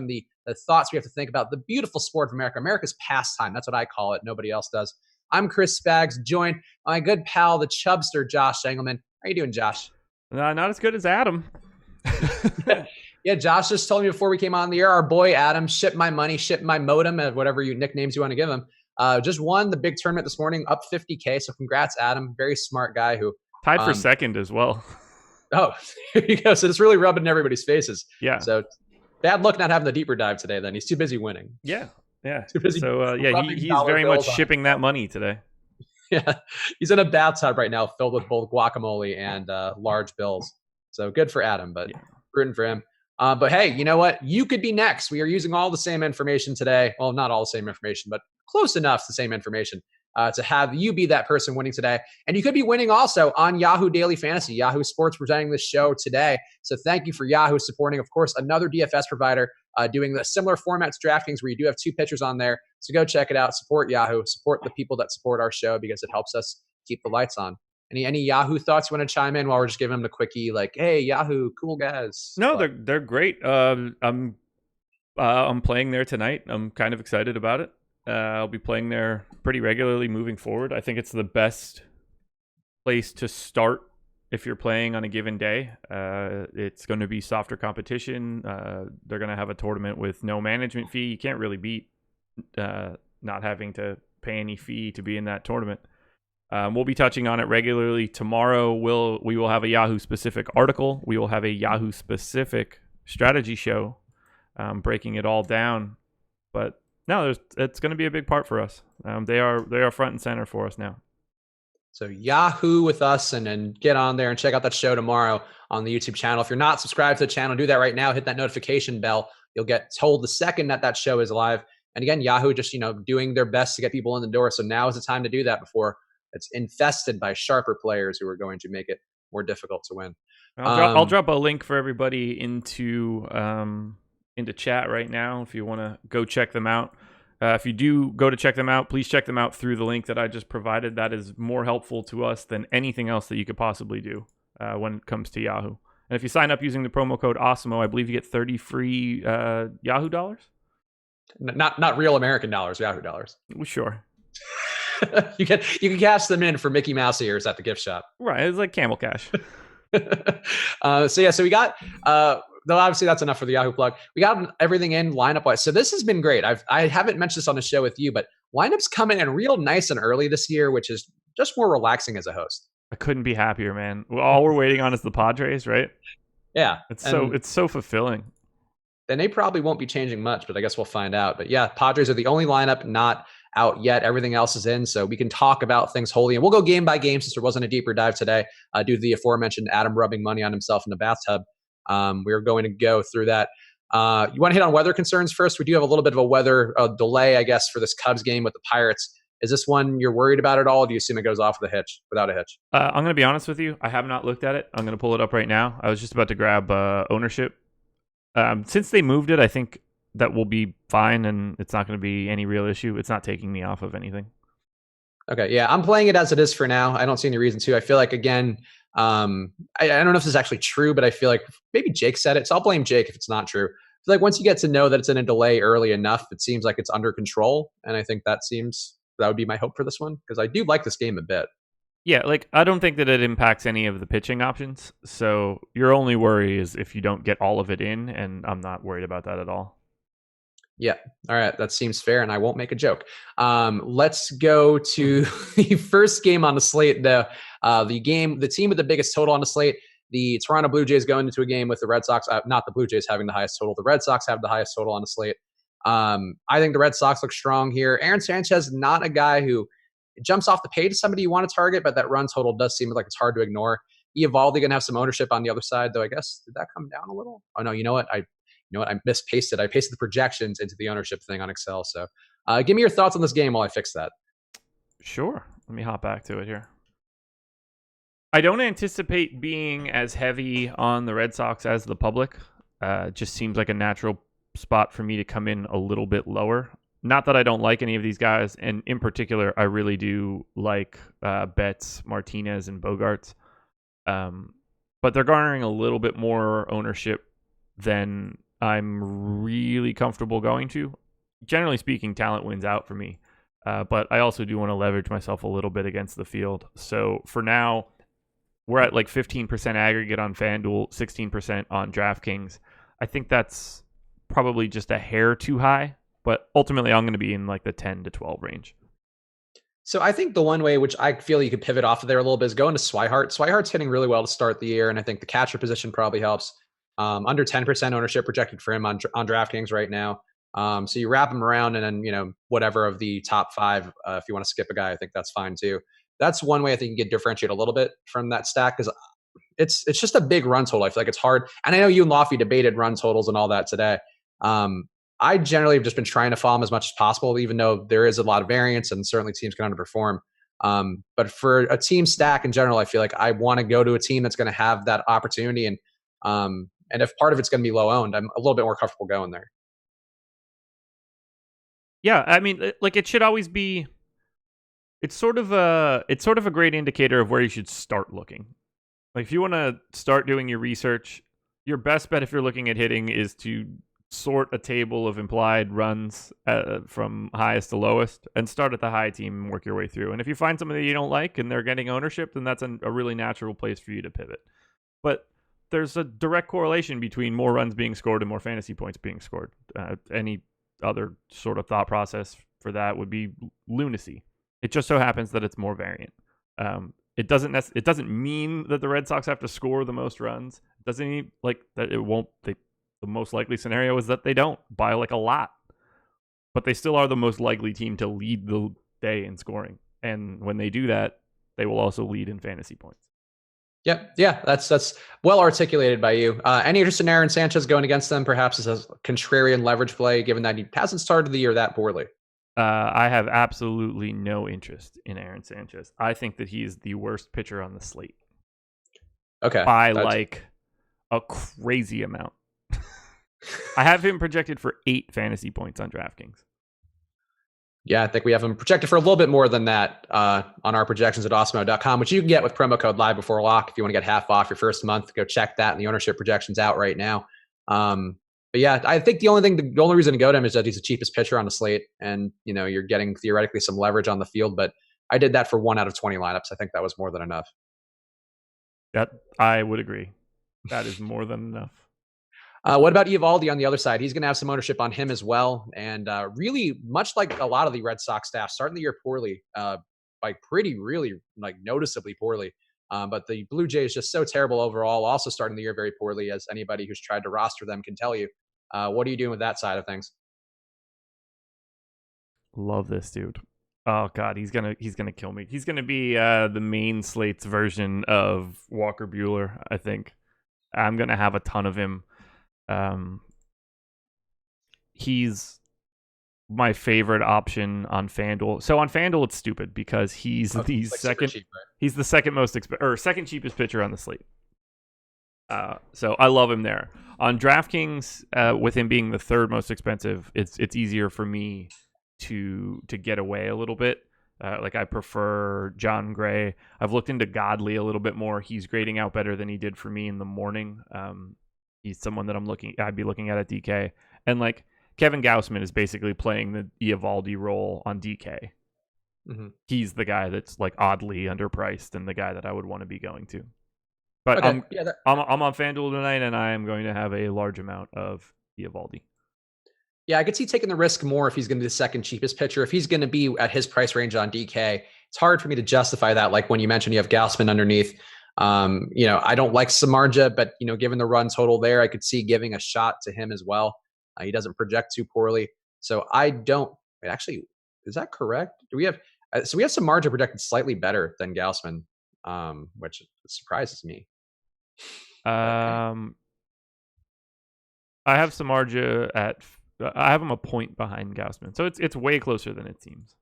the thoughts we have to think about the beautiful sport of America, America's pastime. That's what I call it. Nobody else does. I'm Chris Spags, joined by my good pal, the Chubster, Josh Engelman. How you doing, Josh? Not as good as Adam. Yeah, Josh just told me before we came on the air, our boy Adam shipped my money, shipped my modem, whatever nicknames you want to give him. Just won the big tournament this morning, up 50K. So congrats, Adam. Very smart guy who tied for second as well. Oh, here you go. So it's really rubbing in everybody's faces. Yeah. So bad luck not having the deeper dive today. Then he's too busy winning. Yeah. Too busy. So he's very much shipping that money today. Yeah, he's in a bathtub right now, filled with both guacamole and large bills. So good for Adam, but rooting for him. But hey, you know what? You could be next. We are using all the same information today. Well, not all the same information, but close enough to the same information to have you be that person winning today. And you could be winning also on Yahoo Daily Fantasy. Yahoo Sports presenting this show today. So thank you for Yahoo supporting, of course, another DFS provider doing the similar format to DraftKings where you do have two pitchers on there. So go check it out. Support Yahoo. Support the people that support our show because it helps us keep the lights on. Any Yahoo thoughts you want to chime in while we're just giving them the quickie, like, hey, Yahoo, cool guys? No, they're great. I'm playing there tonight. I'm kind of excited about it. I'll be playing there pretty regularly moving forward. I think it's the best place to start if you're playing on a given day. It's going to be softer competition. They're going to have a tournament with no management fee. You can't really beat not having to pay any fee to be in that tournament. We'll be touching on it regularly. Tomorrow we will have a Yahoo specific article. We will have a Yahoo specific strategy show, breaking it all down. But no, it's going to be a big part for us. They are front and center for us now. So Yahoo with us, and then get on there and check out that show tomorrow on the YouTube channel. If you're not subscribed to the channel, do that right now. Hit that notification bell. You'll get told the second that show is live. And again, Yahoo just doing their best to get people in the door. So now is the time to do that before it's infested by sharper players who are going to make it more difficult to win. I'll drop a link for everybody into chat right now if you want to go check them out. If you do go to check them out, please check them out through the link that I just provided. That is more helpful to us than anything else that you could possibly do when it comes to Yahoo. And if you sign up using the promo code AWESEMO, I believe you get 30 free Yahoo dollars. Not real American dollars, Yahoo dollars. Sure. You can cash them in for Mickey Mouse ears at the gift shop. Right, it's like camel cash. So we got though obviously that's enough for the Yahoo plug. We got everything in lineup wise. So this has been great. I haven't mentioned this on the show with you, but lineups coming in real nice and early this year, which is just more relaxing as a host. I couldn't be happier, man. All we're waiting on is the Padres, right? Yeah, it's so fulfilling. And they probably won't be changing much, but I guess we'll find out. But yeah, Padres are the only lineup not out yet. Everything else is in, so we can talk about things wholly. And we'll go game by game since there wasn't a deeper dive today due to the aforementioned Adam rubbing money on himself in the bathtub. We're going to go through that. You want to hit on weather concerns first? We do have a little bit of a weather delay, I guess, for this Cubs game with the Pirates. Is this one you're worried about at all? Or do you assume it goes off without a hitch? I'm going to be honest with you. I have not looked at it. I'm going to pull it up right now. I was just about to grab ownership. Since they moved it, I think that will be fine, and it's not going to be any real issue. It's not taking me off of anything. Okay, yeah, I'm playing it as it is for now. I don't see any reason to. I feel like, again, I don't know if this is actually true, but I feel like maybe Jake said it, so I'll blame Jake if it's not true. I feel like once you get to know that it's in a delay early enough, it seems like it's under control, and I think that would be my hope for this one, because I do like this game a bit. Yeah, I don't think that it impacts any of the pitching options, so your only worry is if you don't get all of it in, and I'm not worried about that at all. Yeah. All right. That seems fair, and I won't make a joke. Let's go to the first game on the slate. The team with the biggest total on the slate, the Toronto Blue Jays going into a game with the Red Sox. Not the Blue Jays having the highest total. The Red Sox have the highest total on the slate. I think the Red Sox look strong here. Aaron Sanchez, not a guy who jumps off the page as somebody you want to target, but that run total does seem like it's hard to ignore. Eovaldi going to have some ownership on the other side, though. I guess did that come down a little? Oh no, you know what? I mispasted. I pasted the projections into the ownership thing on Excel. So give me your thoughts on this game while I fix that. Sure. Let me hop back to it here. I don't anticipate being as heavy on the Red Sox as the public. Just seems like a natural spot for me to come in a little bit lower. Not that I don't like any of these guys, and in particular, I really do like Betts, Martinez, and Bogarts. But they're garnering a little bit more ownership than I'm really comfortable going to. Generally speaking, talent wins out for me. But I also do want to leverage myself a little bit against the field. So for now, we're at like 15% aggregate on FanDuel, 16% on DraftKings. I think that's probably just a hair too high, but ultimately I'm going to be in like the 10 to 12 range. So I think the one way which I feel you could pivot off of there a little bit is going to Swihart. Swihart's hitting really well to start the year, and I think the catcher position probably helps. Under 10% ownership projected for him on DraftKings right now. So you wrap him around, and then whatever of the top 5, if you want to skip a guy, I think that's fine too. That's one way I think you can differentiate a little bit from that stack, because it's just a big run total. I feel like it's hard, and I know you and Lofty debated run totals and all that today. I generally have just been trying to follow them as much as possible, even though there is a lot of variance and certainly teams can underperform. But for a team stack in general, I feel like I want to go to a team that's going to have that opportunity. And if part of it's going to be low owned, I'm a little bit more comfortable going there. Yeah, I mean, like it should always be. It's sort of a great indicator of where you should start looking. Like if you want to start doing your research, your best bet if you're looking at hitting is to sort a table of implied runs from highest to lowest and start at the high team and work your way through. And if you find something that you don't like and they're getting ownership, then that's a really natural place for you to pivot. But there's a direct correlation between more runs being scored and more fantasy points being scored. Any other sort of thought process for that would be lunacy. It just so happens that it's more variant. It doesn't mean that the Red Sox have to score the most runs. It doesn't mean like that it won't. The most likely scenario is that they don't by like a lot, but they still are the most likely team to lead the day in scoring. And when they do that, they will also lead in fantasy points. Yep. Yeah, that's well articulated by you. Any interest in Aaron Sanchez going against them, perhaps as a contrarian leverage play, given that he hasn't started the year that poorly? I have absolutely no interest in Aaron Sanchez. I think that he is the worst pitcher on the slate. Okay. By like a crazy amount. I have him projected for 8 fantasy points on DraftKings. Yeah, I think we have him projected for a little bit more than that on our projections at Awesemo.com, which you can get with promo code Live Before Lock if you want to get half off your first month. Go check that, and the ownership projection's out right now. But yeah, I think the only reason to go to him is that he's the cheapest pitcher on the slate, and you're getting theoretically some leverage on the field. But I did that for 1 out of 20 lineups. I think that was more than enough. That I would agree. That is more than enough. What about Eovaldi on the other side? He's going to have some ownership on him as well. And really, much like a lot of the Red Sox staff, starting the year poorly, really noticeably poorly. But the Blue Jays just so terrible overall, also starting the year very poorly, as anybody who's tried to roster them can tell you. What are you doing with that side of things? Love this dude. Oh God, he's gonna kill me. He's gonna be the main slate's version of Walker Buehler. I think I'm gonna have a ton of him. He's my favorite option on FanDuel. So on FanDuel, it's stupid because he's the second. Cheap, right? He's the second cheapest pitcher on the slate. So I love him there. On DraftKings, with him being the third most expensive, it's easier for me to get away a little bit. Like I prefer John Gray. I've looked into Godley a little bit more. He's grading out better than he did for me in the morning. He's someone that I'd be looking at DK. And like Kevin Gausman is basically playing the Eovaldi role on DK. Mm-hmm. He's the guy that's like oddly underpriced and the guy that I would want to be going to. But okay. I'm on FanDuel tonight, and I am going to have a large amount of Eovaldi. Yeah, I could see taking the risk more if he's going to be the second cheapest pitcher. If he's going to be at his price range on DK, it's hard for me to justify that. Like when you mentioned you have Gausman underneath. I don't like Samardzija, but given the run total there, I could see giving a shot to him as well. He doesn't project too poorly, so I don't. Actually, is that correct? Do we have? So we have Samardzija projected slightly better than Gausman, which surprises me. I have Samardzija I have him a point behind Gausman, so it's way closer than it seems.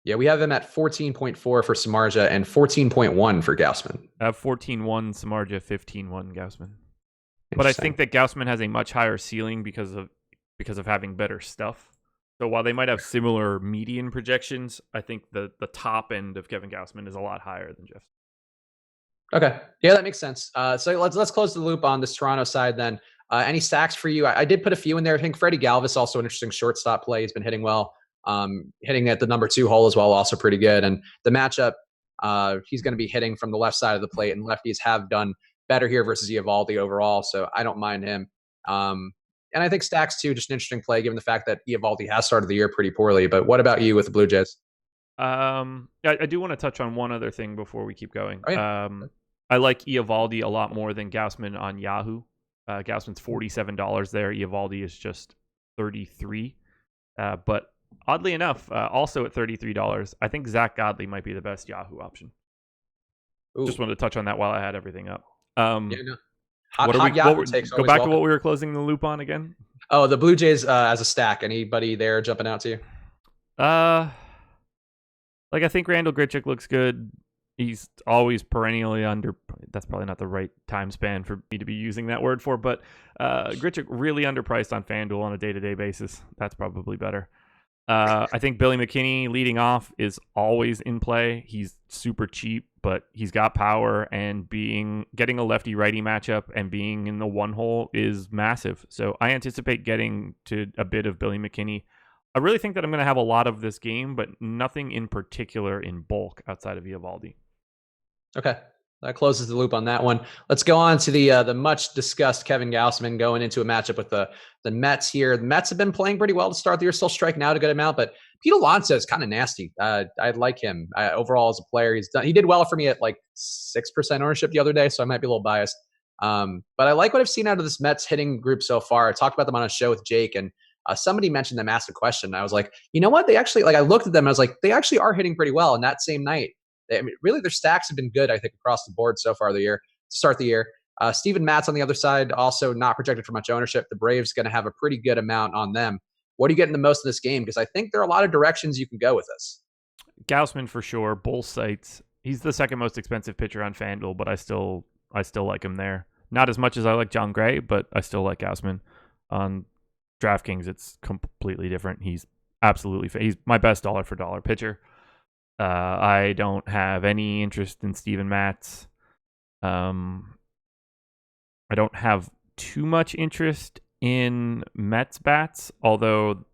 Yeah, we have him at 14.4 for Samardzija and 14.1 for Gausman. I have 14.1 Samardzija, 15.1 Gausman. But I think that Gausman has a much higher ceiling because of having better stuff. So while they might have similar median projections, I think the top end of Kevin Gausman is a lot higher than Jeff. Okay, yeah, that makes sense. So let's close the loop on this Toronto side then. Any stacks for you? I did put a few in there. I think Freddie Galvis also an interesting shortstop play. He's been hitting well, hitting at the number 2 hole as well, also pretty good. And the matchup, he's going to be hitting from the left side of the plate, and lefties have done better here versus Eovaldi overall, so I don't mind him. And I think stacks too, just an interesting play given the fact that Eovaldi has started the year pretty poorly. But what about you with the Blue Jays? I do want to touch on one other thing before we keep going. Oh, yeah. I like Eovaldi a lot more than Gausman on Yahoo. Gausman's $47 there. Eovaldi is just $33. But oddly enough, also at $33, I think Zach Godley might be the best Yahoo option. Ooh. Just wanted to touch on that while I had everything up. Yeah, no. Go back to what we were closing the loop on again. Oh, the Blue Jays as a stack. Anybody there jumping out to you? I think Randall Grichuk looks good. He's always perennially under. That's probably not the right time span for me to be using that word for, but Grichuk really underpriced on FanDuel on a day-to-day basis. That's probably better. I think Billy McKinney leading off is always in play. He's super cheap, but he's got power, and getting a lefty-righty matchup and being in the 1 hole is massive. So I anticipate getting to a bit of Billy McKinney. I really think that I'm going to have a lot of this game, but nothing in particular in bulk outside of Eovaldi. Okay. That closes the loop on that one. Let's go on to the much discussed Kevin Gausman going into a matchup with the Mets here. The Mets have been playing pretty well to start the year, still striking out a good amount, but Pete Alonso is kind of nasty. I like him overall as a player. He did well for me at like 6% ownership the other day, so I might be a little biased. But I like what I've seen out of this Mets hitting group so far. I talked about them on a show with Jake, and somebody mentioned them, asked a question. I was like, you know what? They actually, I looked at them, and I was like, they actually are hitting pretty well. And that same night, really their stacks have been good, I think, across the board so far to start the year. Steven Matz on the other side, also not projected for much ownership. The Braves going to have a pretty good amount on them. What are you getting the most of this game? Because I think there are a lot of directions you can go with this. Gausman for sure. Both sites. He's the second most expensive pitcher on FanDuel, but I still like him there. Not as much as I like John Gray, but I still like Gausman. On DraftKings, it's completely different. He's he's my best dollar for dollar pitcher. I don't have any interest in Steven Matz. I don't have too much interest in Mets bats, although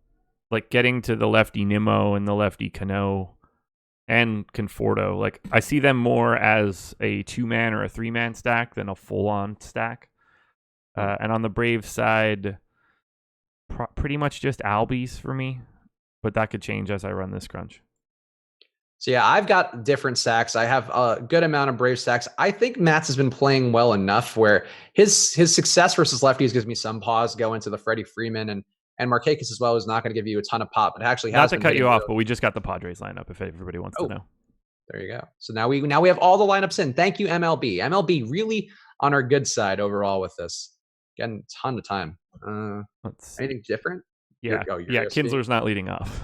getting to the lefty Nimmo and the lefty Cano and Conforto, I see them more as a 2-man or a 3-man stack than a full-on stack. And on the Braves side, pretty much just Albies for me, but that could change as I run this crunch. So yeah, I've got different stacks. I have a good amount of Brave stacks. I think Matz has been playing well enough where his success versus lefties gives me some pause going to the Freddie Freeman and Markakis as well is not going to give you a ton of pop, but actually has not to cut you off, but we just got the Padres lineup if everybody wants to know. There you go. So now we have all the lineups in. Thank you, MLB. MLB really on our good side overall with this. Getting a ton of time. Anything different? Yeah. Kinsler's not leading off.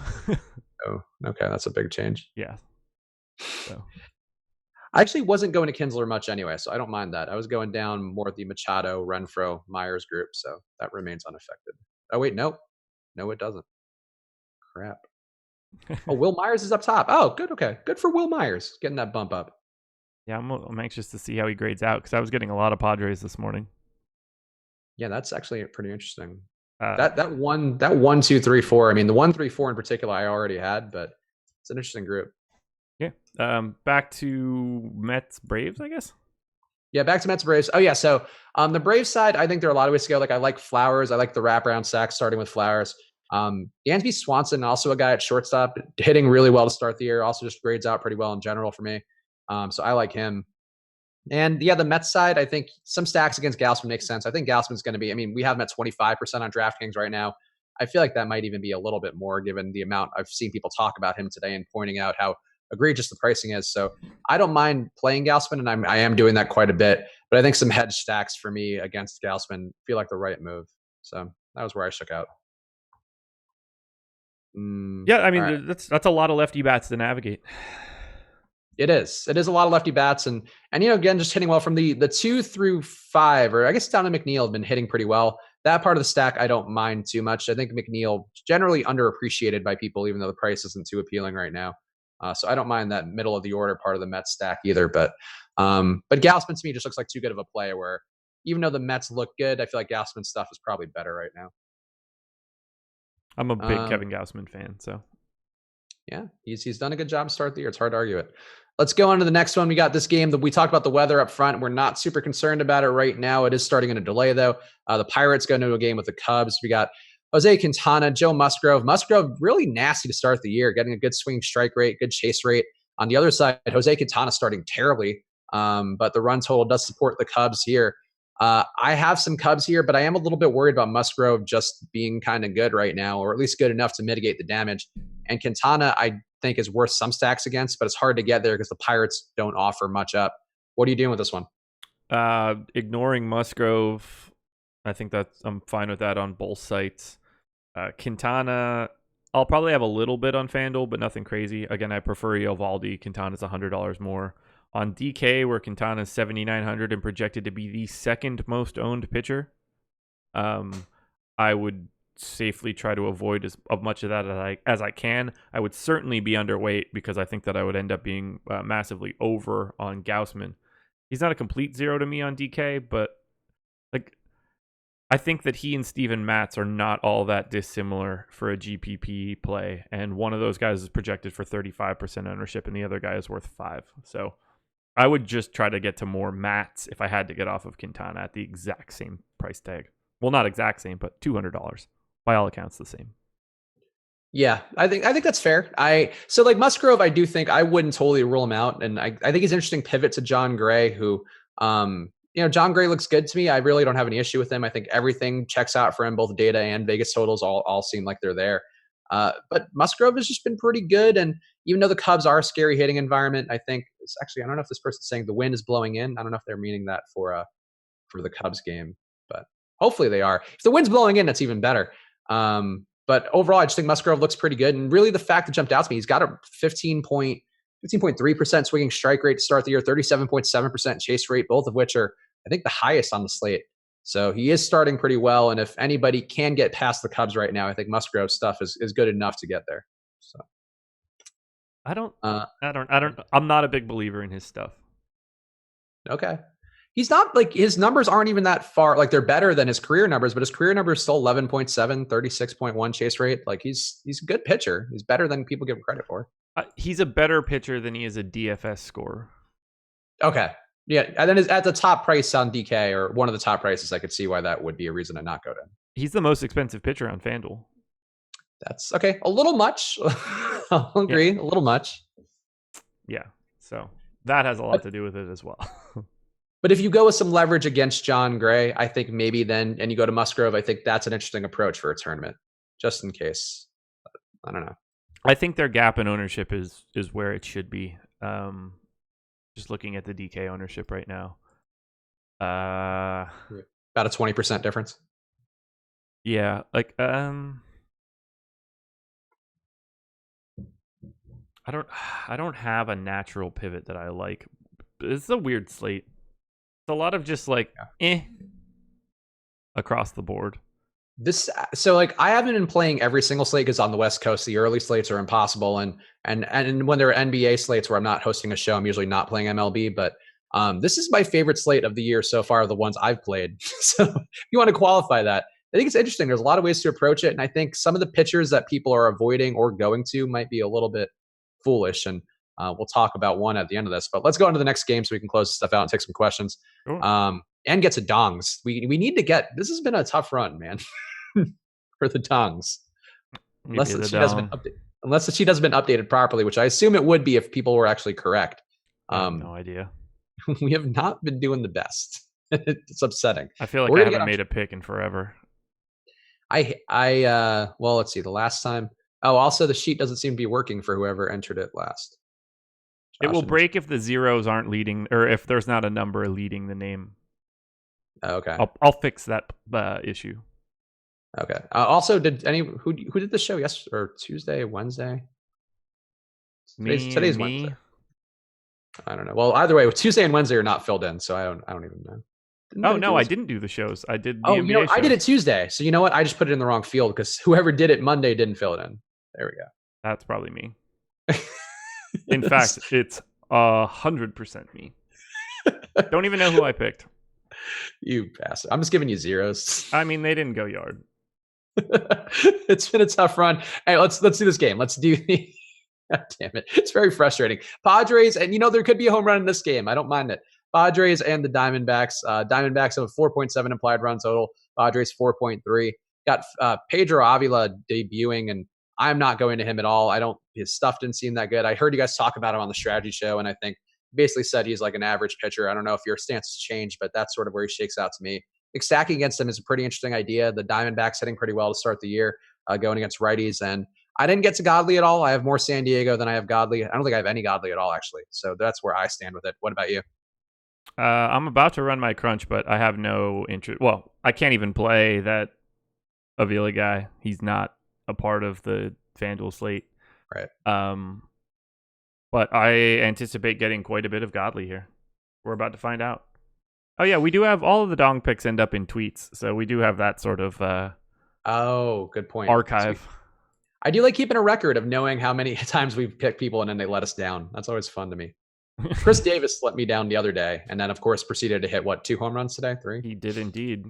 Oh, okay. That's a big change. Yeah. So I actually wasn't going to Kinsler much anyway, so I don't mind that. I was going down more the Machado, Renfroe, Myers group, so that remains unaffected. Oh, wait, no. No, it doesn't. Crap. Oh, Will Myers is up top. Oh, good. Okay. Good for Will Myers getting that bump up. Yeah, I'm anxious to see how he grades out because I was getting a lot of Padres this morning. Yeah, that's actually pretty interesting. That 1, 2, 3, 4. I mean, the 1, 3, 4 in particular, I already had, but it's an interesting group. Yeah. Back to Mets Braves, I guess. Yeah, back to Mets Braves. Oh yeah, so the Braves side, I think there are a lot of ways to go. I like Flowers. I like the wraparound sacks starting with Flowers. Dansby Swanson, also a guy at shortstop, hitting really well to start the year. Also just grades out pretty well in general for me. So I like him. And yeah, the Mets side, I think some stacks against Gausman makes sense. I think Gausman's going to be, we have him at 25% on DraftKings right now. I feel like that might even be a little bit more given the amount I've seen people talk about him today and pointing out how egregious the pricing is. So I don't mind playing Gausman, and I am doing that quite a bit. But I think some hedge stacks for me against Gausman feel like the right move. So that was where I shook out. Yeah, right. That's a lot of lefty bats to navigate. It is a lot of lefty bats, and again, just hitting well from the 2 through 5, or I guess down to McNeil have been hitting pretty well. That part of the stack I don't mind too much. I think McNeil generally underappreciated by people, even though the price isn't too appealing right now. So I don't mind that middle of the order part of the Mets stack either. But Gausman to me just looks like too good of a play where even though the Mets look good, I feel like Gausman's stuff is probably better right now. I'm a big Kevin Gausman fan, so. Yeah, he's done a good job to start the year. It's hard to argue it. Let's go on to the next one. We got this game that we talked about the weather up front. We're not super concerned about it right now. It is starting in a delay, though. The Pirates go into a game with the Cubs. We got Jose Quintana, Joe Musgrove. Musgrove really nasty to start the year, getting a good swing strike rate, good chase rate. On the other side, Jose Quintana starting terribly, but the run total does support the Cubs here. I have some Cubs here, but I am a little bit worried about Musgrove just being kind of good right now, or at least good enough to mitigate the damage. And Quintana, I think, is worth some stacks against, but it's hard to get there because the Pirates don't offer much up. What are you doing with this one? Ignoring Musgrove, I think I'm fine with that on both sites. Quintana, I'll probably have a little bit on FanDuel, but nothing crazy. Again, I prefer Eovaldi. Quintana's $100 more. On DK, where Quintana's $7,900 and projected to be the second most owned pitcher, I would safely try to avoid as much of that as I can. I would certainly be underweight because I think that I would end up being massively over on Gausman. He's not a complete zero to me on DK, but like I think that he and Steven Matz are not all that dissimilar for a GPP play, and one of those guys is projected for 35% ownership, and the other guy is worth 5. So I would just try to get to more Matz if I had to get off of Quintana at the exact same price tag. Well, not exact same, but $200. By all accounts, the same. Yeah, I think that's fair. So like Musgrove, I do think I wouldn't totally rule him out, and I think he's an interesting pivot to John Gray, who John Gray looks good to me. I really don't have any issue with him. I think everything checks out for him, both data and Vegas totals all seem like they're there. But Musgrove has just been pretty good, and even though the Cubs are a scary hitting environment, I think it's actually, I don't know if this person's saying the wind is blowing in. I don't know if they're meaning that for the Cubs game, but hopefully they are. If the wind's blowing in, that's even better. But overall, I just think Musgrove looks pretty good. And really the fact that jumped out to me, he's got a 15.3% swinging strike rate to start the year, 37.7% chase rate, both of which are, I think, the highest on the slate. So he is starting pretty well. And if anybody can get past the Cubs right now, I think Musgrove's stuff is good enough to get there. So I'm not a big believer in his stuff. Okay. He's not like, his numbers aren't even that far. Like they're better than his career numbers, but his career number is still 11.7, 36.1 chase rate. Like he's a good pitcher. He's better than people give him credit for. He's a better pitcher than he is a DFS scorer. Okay. Yeah. And then at the top price on DK, or one of the top prices, I could see why that would be a reason to not go to him. He's the most expensive pitcher on FanDuel. That's okay. A little much. I'll agree. Yeah. A little much. Yeah. So that has a lot to do with it as well. But if you go with some leverage against John Gray, I think maybe then, and you go to Musgrove, I think that's an interesting approach for a tournament, just in case. I don't know. I think their gap in ownership is where it should be. Just looking at the DK ownership right now. About a 20% difference. Yeah. Like, I don't have a natural pivot that I like. It's a weird slate. It's a lot of just like across the board. So like I haven't been playing every single slate because on the West Coast the early slates are impossible, and when there are NBA slates where I'm not hosting a show, I'm usually not playing MLB. But this is my favorite slate of the year so far, the ones I've played. So if you want to qualify that, I think it's interesting. There's a lot of ways to approach it, and I think some of the pitchers that people are avoiding or going to might be a little bit foolish, and we'll talk about one at the end of this. But let's go into the next game so we can close this stuff out and take some questions. Sure. And get to dongs. We need to get. This has been a tough run, man, for the dongs. Unless the sheet hasn't been updated properly, which I assume it would be if people were actually correct. I have no idea. We have not been doing the best. It's upsetting. I feel like I haven't made a pick in forever. Well, let's see. The last time. Oh, also the sheet doesn't seem to be working for whoever entered it last. It will break if the zeros aren't leading, or if there's not a number leading the name. Okay. I'll fix that issue. Okay. Also, who did the show yesterday or Tuesday, Wednesday? Today's Wednesday. I don't know. Well, either way, Tuesday and Wednesday are not filled in, so I don't even know. I didn't do the shows. I did the NBA shows. I did it Tuesday. So you know what? I just put it in the wrong field because whoever did it Monday didn't fill it in. There we go. That's probably me. In fact, it's 100% me. Don't even know who I picked. You bastard. I'm just giving you zeros. I mean, they didn't go yard. It's been a tough run. Hey, let's do this game. Let's do the God damn it. It's very frustrating. Padres, and there could be a home run in this game. I don't mind it. Padres and the Diamondbacks. Diamondbacks have a 4.7 implied run total. Padres 4.3. Got Pedro Avila debuting, and I'm not going to him at all. His stuff didn't seem that good. I heard you guys talk about him on the strategy show, and I think basically said he's like an average pitcher. I don't know if your stance has changed, but that's sort of where he shakes out to me. Stacking against him is a pretty interesting idea. The Diamondbacks hitting pretty well to start the year, going against righties. And I didn't get to Godley at all. I have more San Diego than I have Godley. I don't think I have any Godley at all, actually. So that's where I stand with it. What about you? I'm about to run my crunch, but I have no interest. Well, I can't even play that Avila guy. He's not a part of the FanDuel slate. Right. But I anticipate getting quite a bit of Godley here. We're about to find out. Oh, yeah, we do have all of the dong picks end up in tweets. So we do have that sort of good point. Archive. I do like keeping a record of knowing how many times we've picked people and then they let us down. That's always fun to me. Chris Davis let me down the other day, and then, of course, proceeded to hit, 2 home runs today? 3? He did indeed.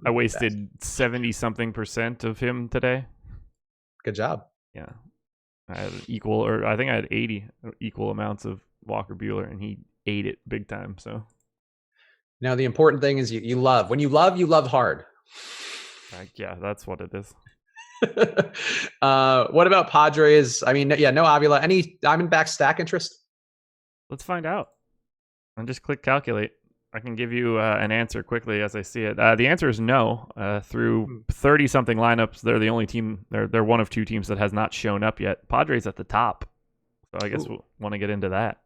I wasted 70-something% of him today. Good job. Yeah. I had I think I had 80 equal amounts of Walker Buehler, and he ate it big time. So now the important thing is you love. When you love hard. Yeah, that's what it is. What about Padres? I mean, yeah, no Avila. Any Diamondback stack interest? Let's find out. And just click calculate. I can give you an answer quickly as I see it. The answer is no. Through 30-something lineups, they're the only team. They're one of 2 teams that has not shown up yet. Padres at the top. So I guess we'll want to get into that.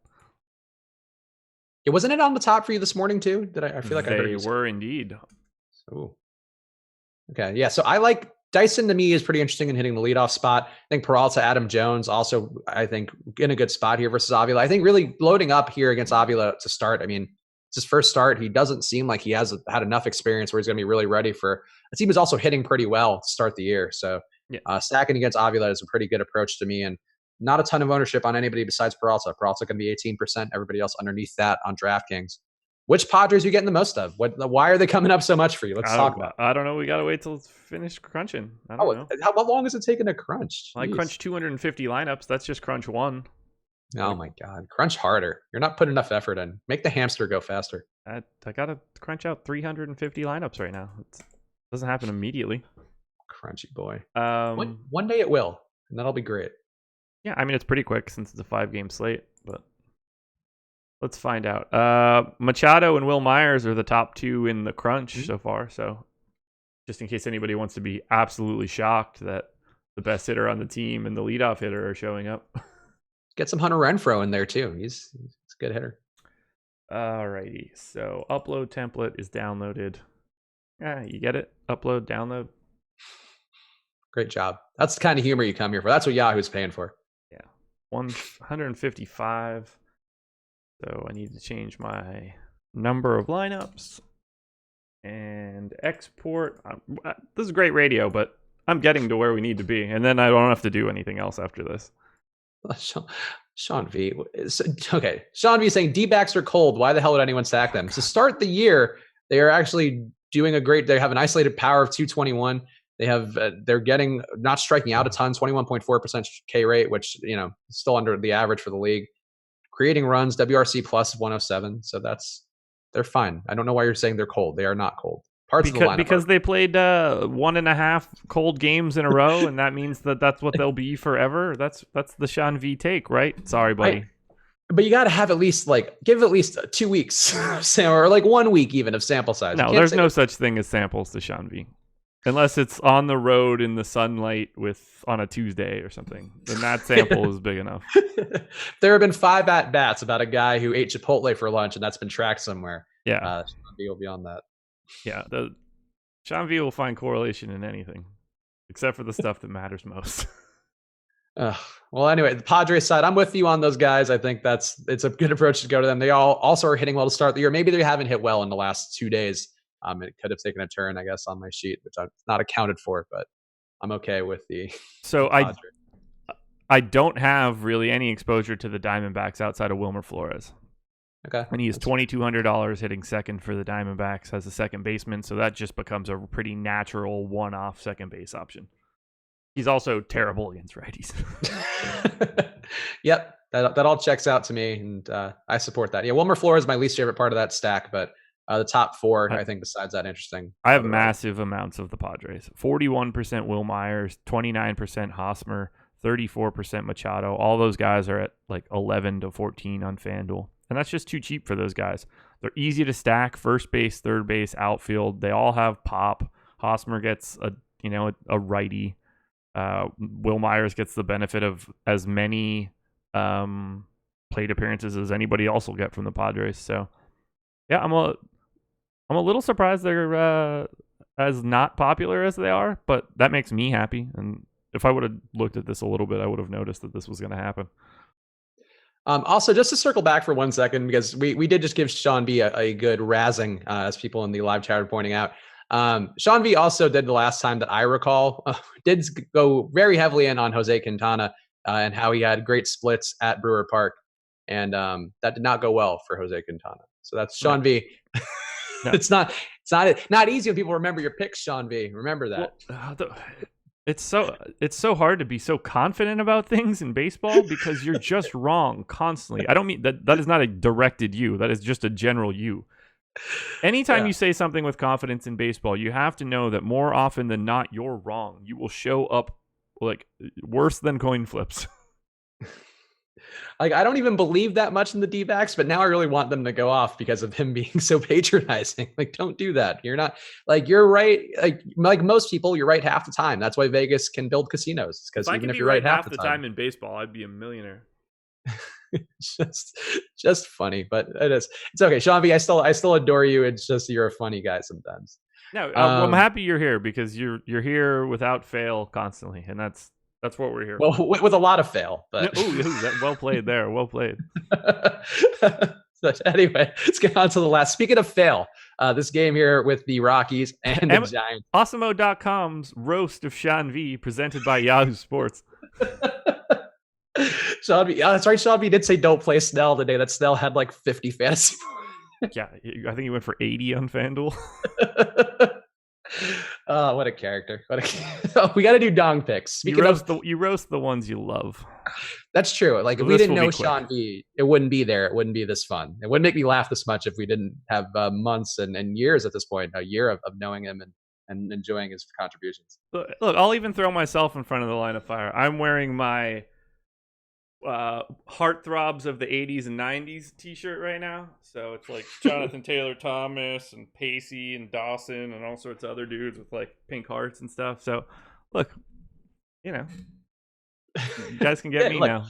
Yeah, wasn't it on the top for you this morning too? I feel like I heard they were indeed. Oh. Okay, yeah. So I like Dyson. To me, is pretty interesting in hitting the leadoff spot. I think Peralta, Adam Jones, also I think in a good spot here versus Avila. I think really loading up here against Avila to start. I mean, it's his first start. He doesn't seem like he has had enough experience where he's going to be really ready for a team. Is also hitting pretty well to start the year. So stacking against Avila is a pretty good approach to me, and not a ton of ownership on anybody besides Peralta. Peralta going to be 18%. Everybody else underneath that on DraftKings. Which Padres are you getting the most of? Why are they coming up so much for you? Let's talk about it. I don't know. We got to wait till it's finished crunching. I don't know. How long is it taking to crunch? I crunch 250 lineups. That's just crunch 1. Oh my God. Crunch harder. You're not putting enough effort in. Make the hamster go faster. I got to crunch out 350 lineups right now. It doesn't happen immediately. Crunchy boy. One day it will, and that'll be great. Yeah, I mean, it's pretty quick since it's a 5-game slate, but let's find out. Machado and Will Myers are the top 2 in the crunch so far. So just in case anybody wants to be absolutely shocked that the best hitter on the team and the leadoff hitter are showing up. Get some Hunter Renfroe in there too. He's a good hitter. Alrighty. So upload template is downloaded. Yeah, you get it? Upload, download. Great job. That's the kind of humor you come here for. That's what Yahoo's paying for. Yeah. 155. So I need to change my number of lineups and export. This is great radio, but I'm getting to where we need to be. And then I don't have to do anything else after this. Sean V. Okay. Sean V is saying D-backs are cold. Why the hell would anyone stack them? To start the year, they are actually doing they have an isolated power of 221. They're getting, not striking out a ton, 21.4% K rate, which, is still under the average for the league. Creating runs, WRC plus 107. So they're fine. I don't know why you're saying they're cold. They are not cold. Because they played 1.5 cold games in a row, and that means that's what they'll be forever. That's the Sean V take, right? Sorry, buddy. But you got to have give at least 2 weeks, or like 1 week even of sample size. No, there's no such thing as samples to Sean V. Unless it's on the road in the sunlight on a Tuesday or something, then that sample is big enough. There have been 5 at-bats about a guy who ate Chipotle for lunch, and that's been tracked somewhere. Yeah. Sean V will be on that. Yeah, Sean V will find correlation in anything, except for the stuff that matters most. Well, anyway, the Padres side, I'm with you on those guys. I think it's a good approach to go to them. They all also are hitting well to start the year. Maybe they haven't hit well in the last 2 days. It could have taken a turn, I guess, on my sheet, which I've not accounted for, but I'm okay with the. So I don't have really any exposure to the Diamondbacks outside of Wilmer Flores. Okay. And he is $2,200 hitting second for the Diamondbacks as a second baseman, so that just becomes a pretty natural one-off second base option. He's also terrible against righties. Yep, that all checks out to me, and I support that. Yeah, Wilmer Flores is my least favorite part of that stack, but the top four, I think, besides that, interesting. I have massive amounts of the Padres. 41% Will Myers, 29% Hosmer, 34% Machado. All those guys are at like 11 to 14 on FanDuel. And that's just too cheap for those guys. They're easy to stack, first base, third base, outfield. They all have pop. Hosmer gets a righty. Will Myers gets the benefit of as many plate appearances as anybody else will get from the Padres. So, yeah, I'm a little surprised they're as not popular as they are, but that makes me happy. And if I would have looked at this a little bit, I would have noticed that this was going to happen. Also, just to circle back for 1 second, because we did just give Sean B a good razzing, as people in the live chat are pointing out. Sean V also did the last time that I recall, did go very heavily in on Jose Quintana and how he had great splits at Brewer Park. And that did not go well for Jose Quintana. So that's Sean V. No. It's not easy when people remember your picks, Sean V. Remember that. Well, it's so hard to be so confident about things in baseball because you're just wrong constantly. I don't mean that is not a directed you. That is just a general you. Anytime you say something with confidence in baseball, you have to know that more often than not, you're wrong. You will show up like worse than coin flips. Like, I don't even believe that much in the D-backs, but now I really want them to go off because of him being so patronizing. Like, don't do that. You're not you're right. Like most people, you're right half the time. That's why Vegas can build casinos, because even if you're right half the time in baseball, I'd be a millionaire. just funny, but it's okay. Sean V, I still adore you. It's just you're a funny guy sometimes. No, I'm happy you're here because you're here without fail constantly, and that's what we're here. Well, with a lot of fail, but well played there. Well played. But anyway, let's get on to the last. Speaking of fail, this game here with the Rockies and the Giants. Awesemo.com's roast of Sean V presented by Yahoo Sports. Sean V, that's right. Sean V did say don't play Snell today. That Snell had like 50 fantasy. Yeah, I think he went for 80 on FanDuel. Oh, what a character! We got to do dong picks. You roast the ones you love. That's true. Like, if we didn't know Sean V, it wouldn't be there. It wouldn't be this fun. It wouldn't make me laugh this much if we didn't have months and years at this point, a year of knowing him and enjoying his contributions. Look, I'll even throw myself in front of the line of fire. I'm wearing my Heartthrobs of the 80s and 90s t-shirt right now, so it's like Jonathan Taylor Thomas and Pacey and Dawson and all sorts of other dudes with like pink hearts and stuff. So look, you guys can get me now.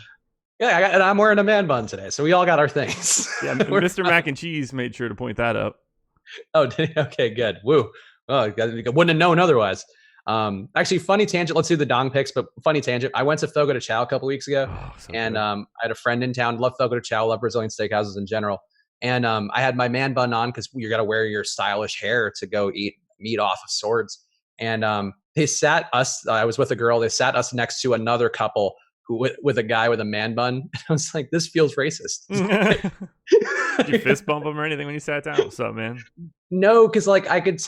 Yeah, and I'm wearing a man bun today, so we all got our things. Yeah, Mr. Mac and Cheese made sure to point that out. Oh, did he? Okay, good. Woo. Oh, I wouldn't have known otherwise. Actually, funny tangent. Let's do the dong picks, but funny tangent. I went to Fogo de Chao a couple weeks ago, and I had a friend in town. Love Fogo de Chao. Love Brazilian steakhouses in general. And I had my man bun on because you got to wear your stylish hair to go eat meat off of swords. And they sat us. I was with a girl. They sat us next to another couple with a guy with a man bun. I was like, this feels racist. Did you fist bump him or anything when you sat down? What's up, man? No, because like I could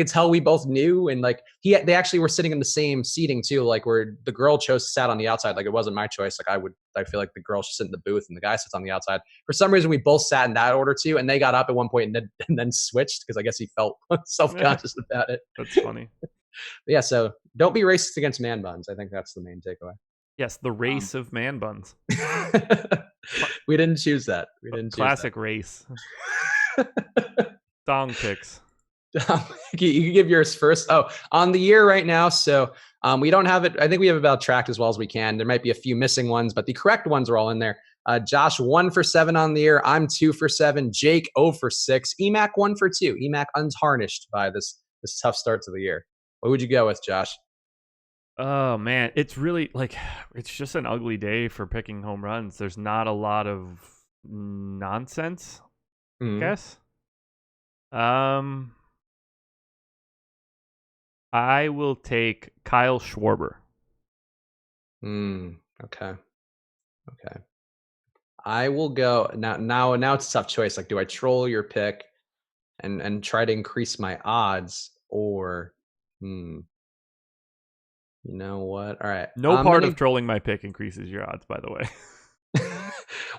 tell we both knew, and like they actually were sitting in the same seating too, like where the girl chose to sat on the outside. Like, it wasn't my choice. Like I feel like the girl should sit in the booth and the guy sits on the outside. For some reason, we both sat in that order too, and they got up at one point and then switched because I guess he felt self-conscious about it. That's funny. Yeah, so don't be racist against man buns. I think that's the main takeaway. Yes, the race of man buns. We didn't choose that. We didn't choose classic race. Dong picks. You can give yours first. Oh, on the year right now. So we don't have it. I think we have about tracked as well as we can. There might be a few missing ones, but the correct ones are all in there. Josh 1 for 7 on the year. I'm 2 for 7. Jake 0 for 6. Emac 1 for 2. Emac untarnished by this tough start to the year. What would you go with, Josh? Oh man, it's really it's just an ugly day for picking home runs. There's not a lot of nonsense, I guess. I will take Kyle Schwarber. Okay. I will go now it's a tough choice. Like, do I troll your pick and try to increase my odds, or you know what? All right. No part of trolling my pick increases your odds, by the way.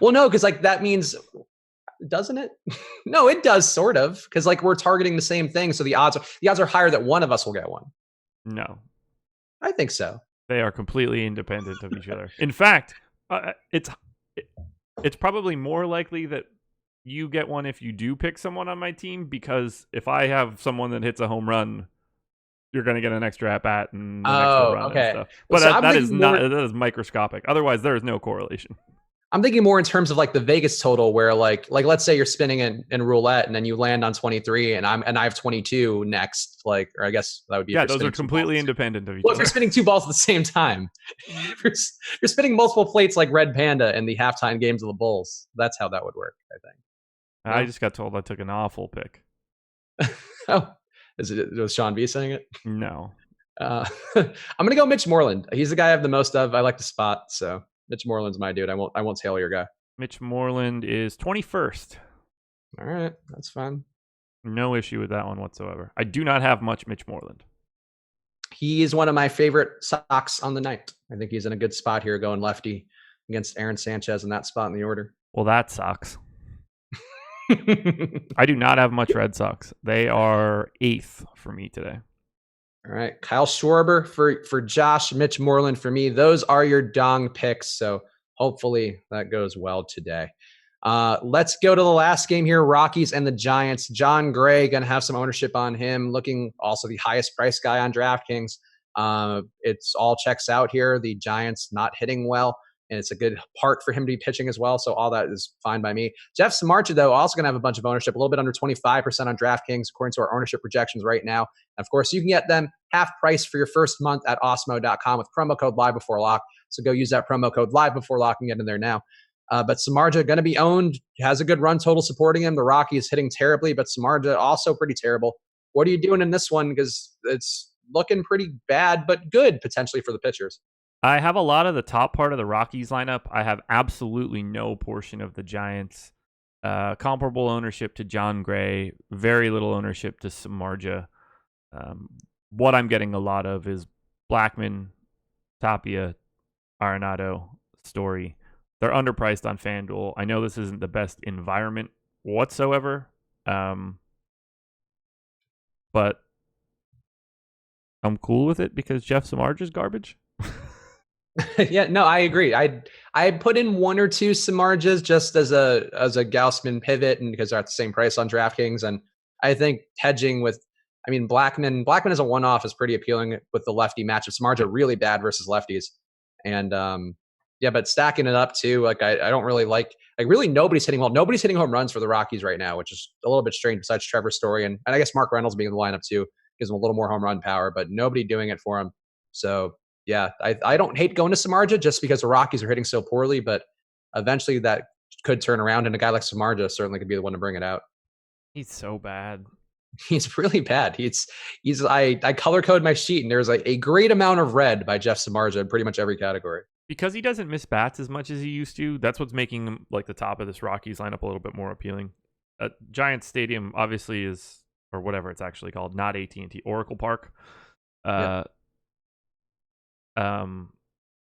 Well, no, because like that means, doesn't it? No, it does sort of, because like we're targeting the same thing, so the odds are higher that one of us will get one. No, I think so. They are completely independent of each other. In fact, it's probably more likely that you get one if you do pick someone on my team, because if I have someone that hits a home run, you're going to get an extra at bat and an extra run and stuff. But so that is microscopic. Otherwise, there is no correlation. I'm thinking more in terms of like the Vegas total, where like let's say you're spinning in roulette and then you land on 23 and I have 22 next, like, or I guess that would be, those are completely independent of each other. If you're spinning two balls at the same time, if you're spinning multiple plates like Red Panda in the halftime games of the Bulls, that's how that would work, I think. I just got told I took an awful pick. Oh, was Sean B saying it? No. I'm gonna go Mitch Moreland. He's the guy I have the most of. I like the spot, so Mitch Moreland's my dude. I won't tail your guy. Mitch Moreland is 21st. All right, that's fine. No issue with that one whatsoever. I do not have much Mitch Moreland. He is one of my favorite stocks on the night. I think he's in a good spot here, going lefty against Aaron Sanchez in that spot in the order. Well, that sucks. I do not have much Red Sox. They are 8th for me today. All right, Kyle Schwarber for Josh, Mitch Moreland for me. Those are your dong picks, so hopefully that goes well today. Let's go to the last game here, Rockies and the Giants. John Gray, going to have some ownership on him, looking also the highest price guy on DraftKings. It's all checks out here. The Giants not hitting well, and it's a good part for him to be pitching as well, so all that is fine by me. Jeff Samardzija, though, also going to have a bunch of ownership, a little bit under 25% on DraftKings, according to our ownership projections right now. And of course, you can get them half price for your first month at Osmo.com with promo code LiveBeforeLock. So go use that promo code LiveBeforeLock and get in there now. But Samardzija going to be owned, has a good run total supporting him. The Rockies hitting terribly, but Samardzija also pretty terrible. What are you doing in this one? Because it's looking pretty bad, but good potentially for the pitchers. I have a lot of the top part of the Rockies lineup. I have absolutely no portion of the Giants. Comparable ownership to John Gray, very little ownership to Samardzija. What I'm getting a lot of is Blackmon, Tapia, Arenado, Story. They're underpriced on FanDuel. I know this isn't the best environment whatsoever, but I'm cool with it because Jeff Samardzija is garbage. Yeah, no, I agree. I put in one or two Samardzijas just as a Gaussman pivot, and because they're at the same price on DraftKings, and I think hedging with, I mean, Blackmon as a one-off is pretty appealing with the lefty matchup. Samardzija really bad versus lefties, and yeah, but stacking it up too, like I don't really like really nobody's hitting home runs for the Rockies right now, which is a little bit strange besides Trevor Story and I guess Mark Reynolds being in the lineup too gives him a little more home run power, but nobody doing it for him. So yeah, I don't hate going to Samardzija just because the Rockies are hitting so poorly, but eventually that could turn around, and a guy like Samardzija certainly could be the one to bring it out. He's so bad. He's really bad. I color code my sheet, and there's a great amount of red by Jeff Samardzija in pretty much every category. Because he doesn't miss bats as much as he used to, that's what's making him like the top of this Rockies lineup a little bit more appealing. Giants Stadium obviously is, or whatever it's actually called, not AT&T, Oracle Park.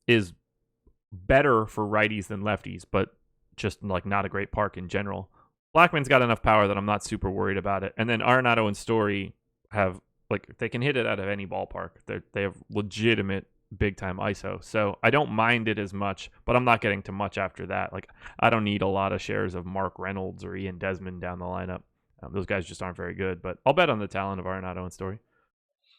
Is better for righties than lefties, but just like not a great park in general. Blackmon's got enough power that I'm not super worried about it. And then Arenado and Story have, like, they can hit it out of any ballpark. They have legitimate big time ISO. So I don't mind it as much, but I'm not getting to much after that. Like, I don't need a lot of shares of Mark Reynolds or Ian Desmond down the lineup. Those guys just aren't very good, but I'll bet on the talent of Arenado and Story.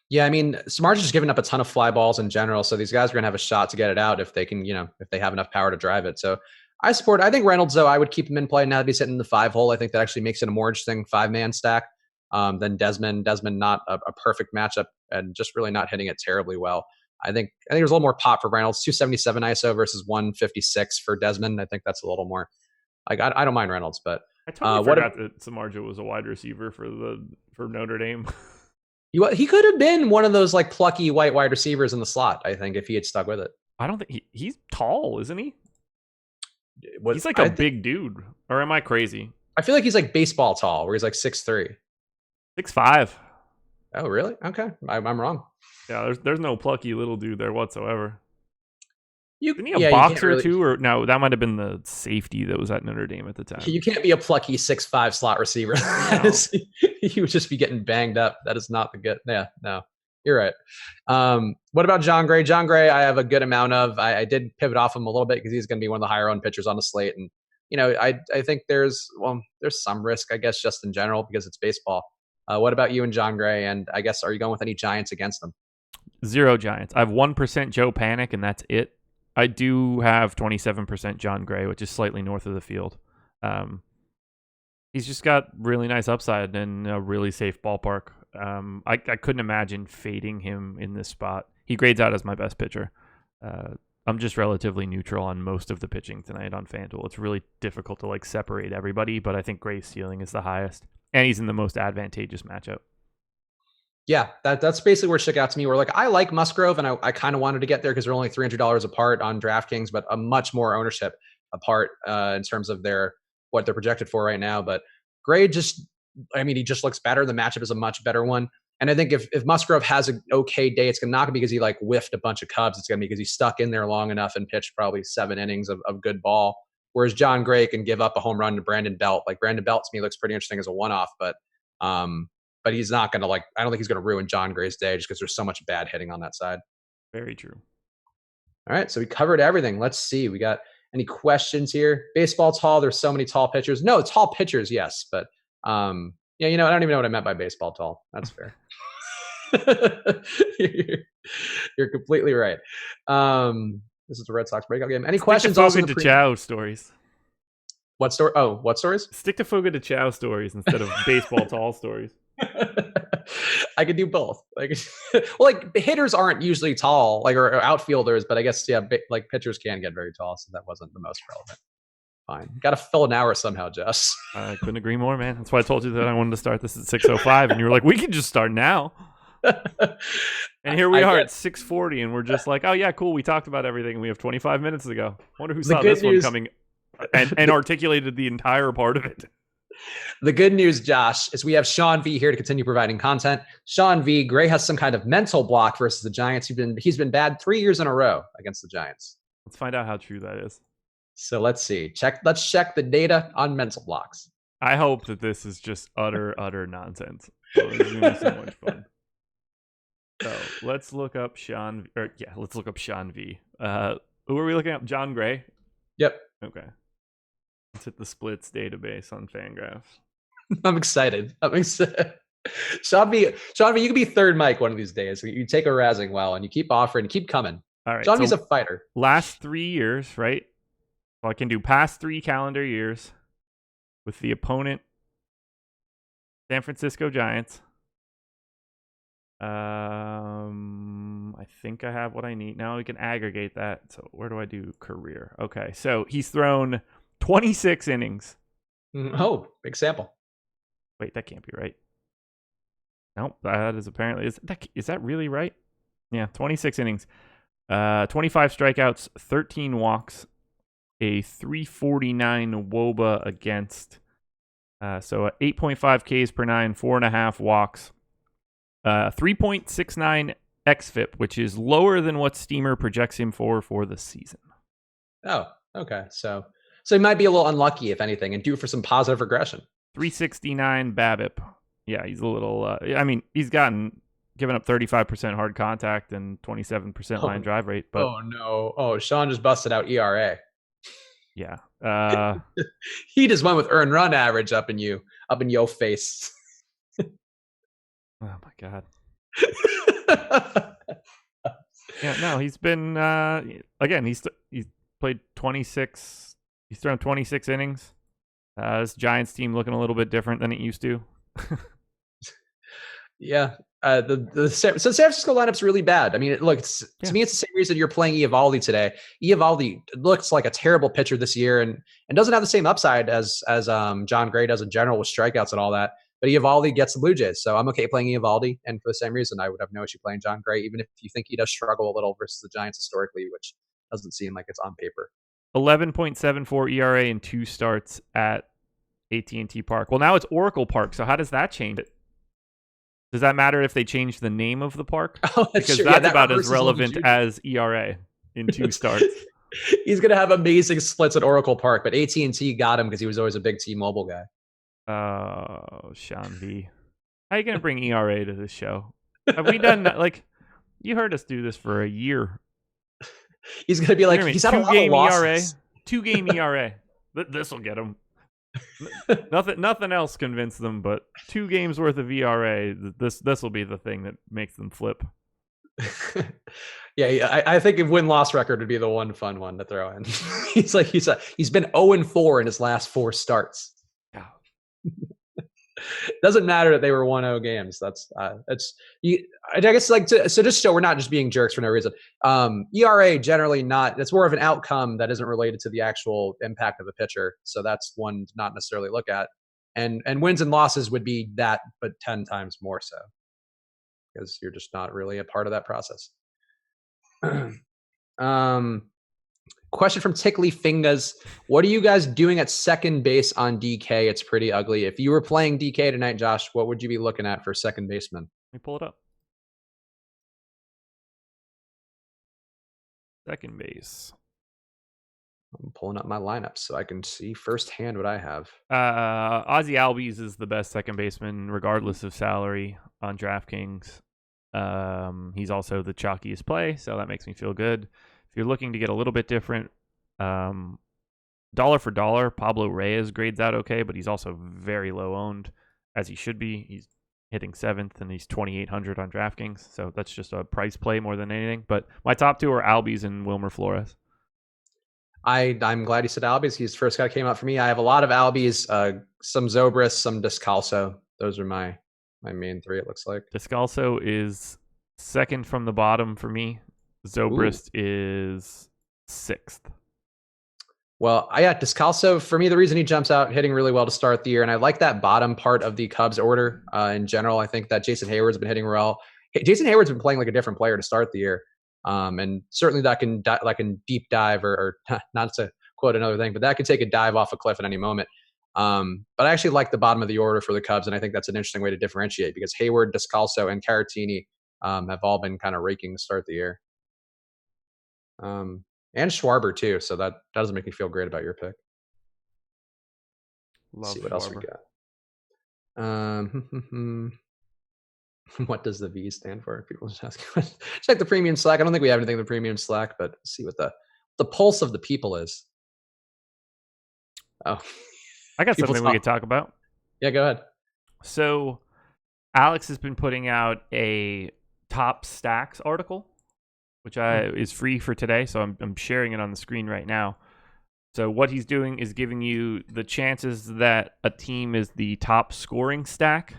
Yeah, I mean, Samardzija's just giving up a ton of fly balls in general, so these guys are going to have a shot to get it out if they can, if they have enough power to drive it. So I think Reynolds, though, I would keep him in play now that he's hitting the 5-hole. I think that actually makes it a more interesting 5-man stack than Desmond. Desmond, not a perfect matchup and just really not hitting it terribly well. I think there's a little more pop for Reynolds, 277 ISO versus 156 for Desmond. I think that's a little more, like, I don't mind Reynolds, but I totally forgot that Samardzija was a wide receiver for Notre Dame. He could have been one of those like plucky white wide receivers in the slot, I think, if he had stuck with it. I don't think he's tall, isn't he? He's like a big dude, or am I crazy? I feel like he's like baseball tall, where he's like 6'3". 6'5". Oh, really? Okay, I'm wrong. Yeah, there's no plucky little dude there whatsoever. Isn't he a You can't boxer really, too? Or no, that might have been the safety that was at Notre Dame at the time. you can't be a plucky 6'5" slot receiver. No. You would just be getting banged up. That is not the good. Yeah, no, you're right. What about John Gray? John Gray, I have a good amount of. I did pivot off him a little bit because he's going to be one of the higher owned pitchers on the slate, and I think there's some risk, I guess, just in general because it's baseball. What about you and John Gray? And I guess, are you going with any Giants against them? 0 Giants. I have 1% Joe Panic, and that's it. I do have 27% John Gray, which is slightly north of the field. He's just got really nice upside and a really safe ballpark. I couldn't imagine fading him in this spot. He grades out as my best pitcher. I'm just relatively neutral on most of the pitching tonight on FanDuel. It's really difficult to separate everybody, but I think Gray's ceiling is the highest, and he's in the most advantageous matchup. Yeah, that's basically where it shook out to me. Where I like Musgrove, and I kind of wanted to get there because they're only $300 apart on DraftKings, but a much more ownership apart in terms of what they're projected for right now. But Gray he just looks better. The matchup is a much better one. And I think if Musgrove has an okay day, it's not going to be because he whiffed a bunch of Cubs. It's going to be because he stuck in there long enough and pitched probably 7 innings of good ball. Whereas John Gray can give up a home run to Brandon Belt. Brandon Belt to me looks pretty interesting as a one-off, but he's not going to I don't think he's going to ruin John Gray's day just because there's so much bad hitting on that side. Very true. All right, so we covered everything. Let's see. We got any questions here? Baseball tall. There's so many tall pitchers. No, tall pitchers, yes, but I don't even know what I meant by baseball tall. That's fair. You're completely right. This is the Red Sox breakout game. Any questions? Also, to Chow stories. What story? Oh, what stories? Stick to Fuga de Chow stories instead of baseball tall stories. I could do both. Hitters aren't usually tall, or outfielders, but I guess pitchers can get very tall, so that wasn't the most relevant. Fine, got to fill an hour somehow, Jess. I couldn't agree more, man. That's why I told you that I wanted to start this at 6:05, and you were like, "We can just start now." And here we are at 6:40, and we're just like, "Oh yeah, cool. We talked about everything, and we have 25 minutes to go." Wonder who saw this one coming and articulated the entire part of it. The good news, Josh, is we have Sean V here to continue providing content. Sean V, Gray has some kind of mental block versus the Giants. He's been bad 3 years in a row against the Giants. Let's find out how true that is. So let's see. Let's check the data on mental blocks. I hope that this is just utter nonsense. So it's going to be so much fun. So let's look up Sean. Let's look up Sean V. Who are we looking up? John Gray. Yep. Okay. Let's hit the splits database on Fangraphs. I'm excited. Sean V, you could be third mic one of these days. You take a razzing well and you keep offering, keep coming. All right. Sean V's a fighter. Last 3 years, right? Well, I can do past 3 calendar years with the opponent, San Francisco Giants. I think I have what I need. Now we can aggregate that. So where do I do career? Okay, so he's thrown 26 innings. Oh, big sample. Wait, that can't be right. Nope, that is apparently is that really right? Yeah, 26 innings. 25 strikeouts, 13 walks, a 349 WOBA against. So 8.5 Ks per 9, 4.5 walks. 3.69 xFIP, which is lower than what Steamer projects him for the season. Oh, okay. So he might be a little unlucky, if anything, and due for some positive regression. 369 BABIP. Yeah, he's a little. He's given up 35% hard contact and 27% line drive rate. But oh no! Oh, Sean just busted out ERA. Yeah. He just went with earned run average up in your face. Oh my God. Yeah, no, he's been again. He's played 26. He's thrown 26 innings. This Giants team looking a little bit different than it used to. Yeah. The San Francisco lineup's really bad. I mean, to me, it's the same reason you're playing Eovaldi today. Eovaldi looks like a terrible pitcher this year and doesn't have the same upside as John Gray does in general with strikeouts and all that. But Eovaldi gets the Blue Jays, so I'm okay playing Eovaldi. And for the same reason, I would have no issue playing John Gray, even if you think he does struggle a little versus the Giants historically, which doesn't seem like it's on paper. 11.74 ERA in 2 starts at AT&T Park. Well, now it's Oracle Park. So how does that change it? Does that matter if they change the name of the park? Oh, because true. that's about as relevant as ERA in 2 starts. He's going to have amazing splits at Oracle Park, but AT&T got him because he was always a big T-Mobile guy. Oh, Sean V. How are you going to bring ERA to this show? Have we done that? Like, you heard us do this for a year. He's going to be like, he's had a lot of losses. 2-game ERA. This will get him. Nothing else convinced them, but 2 games worth of ERA. This will be the thing that makes them flip. Yeah, I think a win-loss record would be the one fun one to throw in. He's been 0-4 in his last 4 starts. Yeah. Doesn't matter that they were 1-0 games. I guess so just so we're not just being jerks for no reason. ERA generally not. It's more of an outcome that isn't related to the actual impact of a pitcher. So that's one to not necessarily look at. And wins and losses would be that, but 10 times more so, because you're just not really a part of that process. Question from Tickly Fingers. What are you guys doing at second base on DK? It's pretty ugly. If you were playing DK tonight, Josh, what would you be looking at for second baseman? Let me pull it up. Second base. I'm pulling up my lineup so I can see firsthand what I have. Ozzie Albies is the best second baseman, regardless of salary, on DraftKings. He's also the chalkiest play, so that makes me feel good. If you're looking to get a little bit different, dollar for dollar, Pablo Reyes grades out okay, but he's also very low owned, as he should be. He's hitting 7th, and he's 2,800 on DraftKings, so that's just a price play more than anything. But my top 2 are Albies and Wilmer Flores. I'm glad you said Albies. He's the first guy that came out for me. I have a lot of Albies, some Zobrist, some Descalso. Those are my main 3, it looks like. Descalso is second from the bottom for me. Zobrist is 6th. Well, Descalso, for me, the reason he jumps out hitting really well to start the year, and I like that bottom part of the Cubs order in general. I think that Jason Hayward's been hitting well. Jason Hayward's been playing like a different player to start the year. And certainly that can deep dive or not to quote another thing, but that could take a dive off a cliff at any moment. But I actually like the bottom of the order for the Cubs, and I think that's an interesting way to differentiate because Hayward, Descalso, and Caratini have all been kind of raking to start the year. And Schwarber too, so that doesn't make me feel great about your pick. Let's see what else we got. What does the V stand for? People just ask. Check the premium Slack. I don't think we have anything in the premium Slack, but let's see what the pulse of the people is. Oh, I got something we could talk about. Yeah, go ahead. So Alex has been putting out a top stacks article, which is free for today. So I'm sharing it on the screen right now. So what he's doing is giving you the chances that a team is the top scoring stack,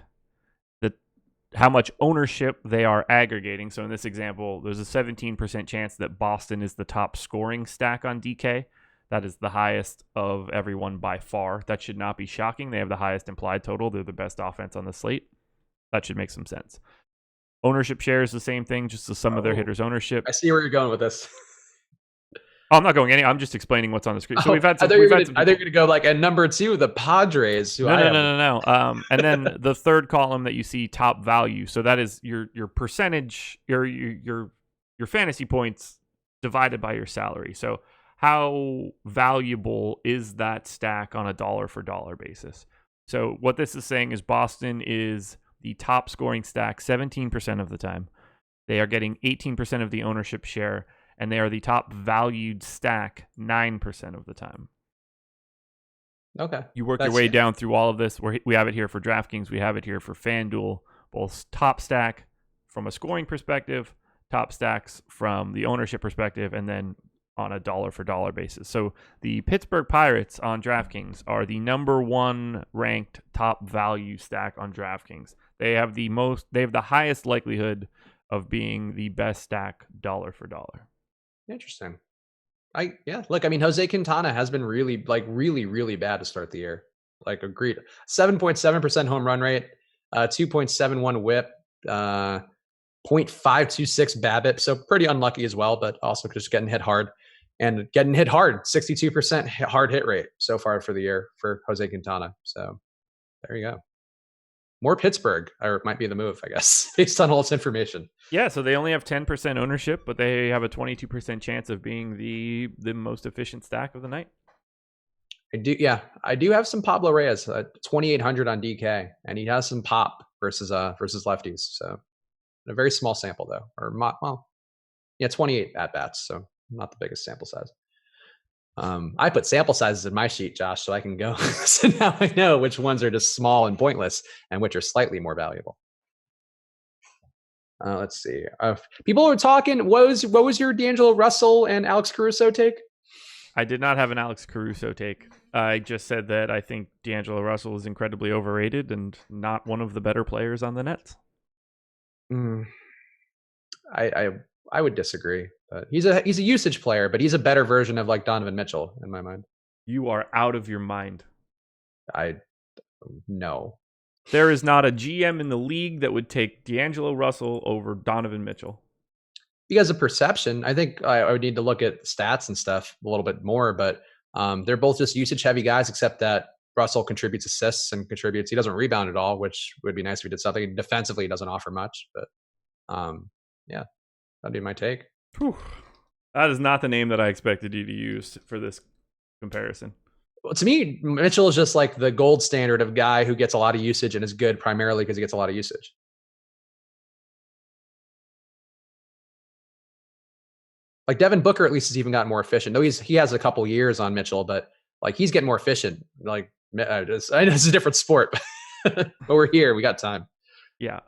how much ownership they are aggregating. So in this example, there's a 17% chance that Boston is the top scoring stack on DK. That is the highest of everyone by far. That should not be shocking. They have the highest implied total. They're the best offense on the slate. That should make some sense. Ownership share is the same thing, just the sum of their hitters' ownership. I see where you're going with this. I'm not going any. I'm just explaining what's on the screen. So we've had some. I think you're going to go like at number 2, the Padres. No. And then the third column that you see, top value. So that is your percentage, your fantasy points divided by your salary. So how valuable is that stack on a dollar for dollar basis? So what this is saying is Boston is the top scoring stack 17% of the time. They are getting 18% of the ownership share, and they are the top valued stack 9% of the time. Okay. You work your way down through all of this. We have it here for DraftKings. We have it here for FanDuel. Both top stack from a scoring perspective, top stacks from the ownership perspective, and then on a dollar for dollar basis. So the Pittsburgh Pirates on DraftKings are the number 1 ranked top value stack on DraftKings. They have the highest likelihood of being the best stack dollar for dollar. Interesting. Look, I mean, Jose Quintana has been really bad to start the year. Like, agreed. 7.7% home run rate, 2.71 whip, 0.526 BABIP. So pretty unlucky as well, but also just getting hit hard. and getting hit hard, 62% hard hit rate so far for the year for Jose Quintana. So there you go. More Pittsburgh, or it might be the move, I guess, based on all this information. Yeah, so they only have 10% ownership, but they have a 22% chance of being the most efficient stack of the night. I do have some Pablo Reyes, 2,800 on DK, and he has some pop versus lefties. So a very small sample though, 28 at bats, so not the biggest sample size. I put sample sizes in my sheet, Josh, so I can go. So now I know which ones are just small and pointless, and which are slightly more valuable. Let's see. People are talking. What was your D'Angelo Russell and Alex Caruso take? I did not have an Alex Caruso take. I just said that I think D'Angelo Russell is incredibly overrated and not one of the better players on the Nets. I would disagree. But he's a usage player, but he's a better version of like Donovan Mitchell in my mind. You are out of your mind. No. There is not a GM in the league that would take D'Angelo Russell over Donovan Mitchell. Because of perception, I think I would need to look at stats and stuff a little bit more, but they're both just usage heavy guys, except that Russell contributes assists and contributes. He doesn't rebound at all, which would be nice if he did something. Defensively, he doesn't offer much, but yeah, that'd be my take. Whew. That is not the name that I expected you to use for this comparison. Well, to me, Mitchell is just like the gold standard of guy who gets a lot of usage and is good primarily because he gets a lot of usage. Like Devin Booker at least has even gotten more efficient. Though he has a couple years on Mitchell, but like he's getting more efficient. Like I know it's a different sport, but we're here. We got time. Yeah.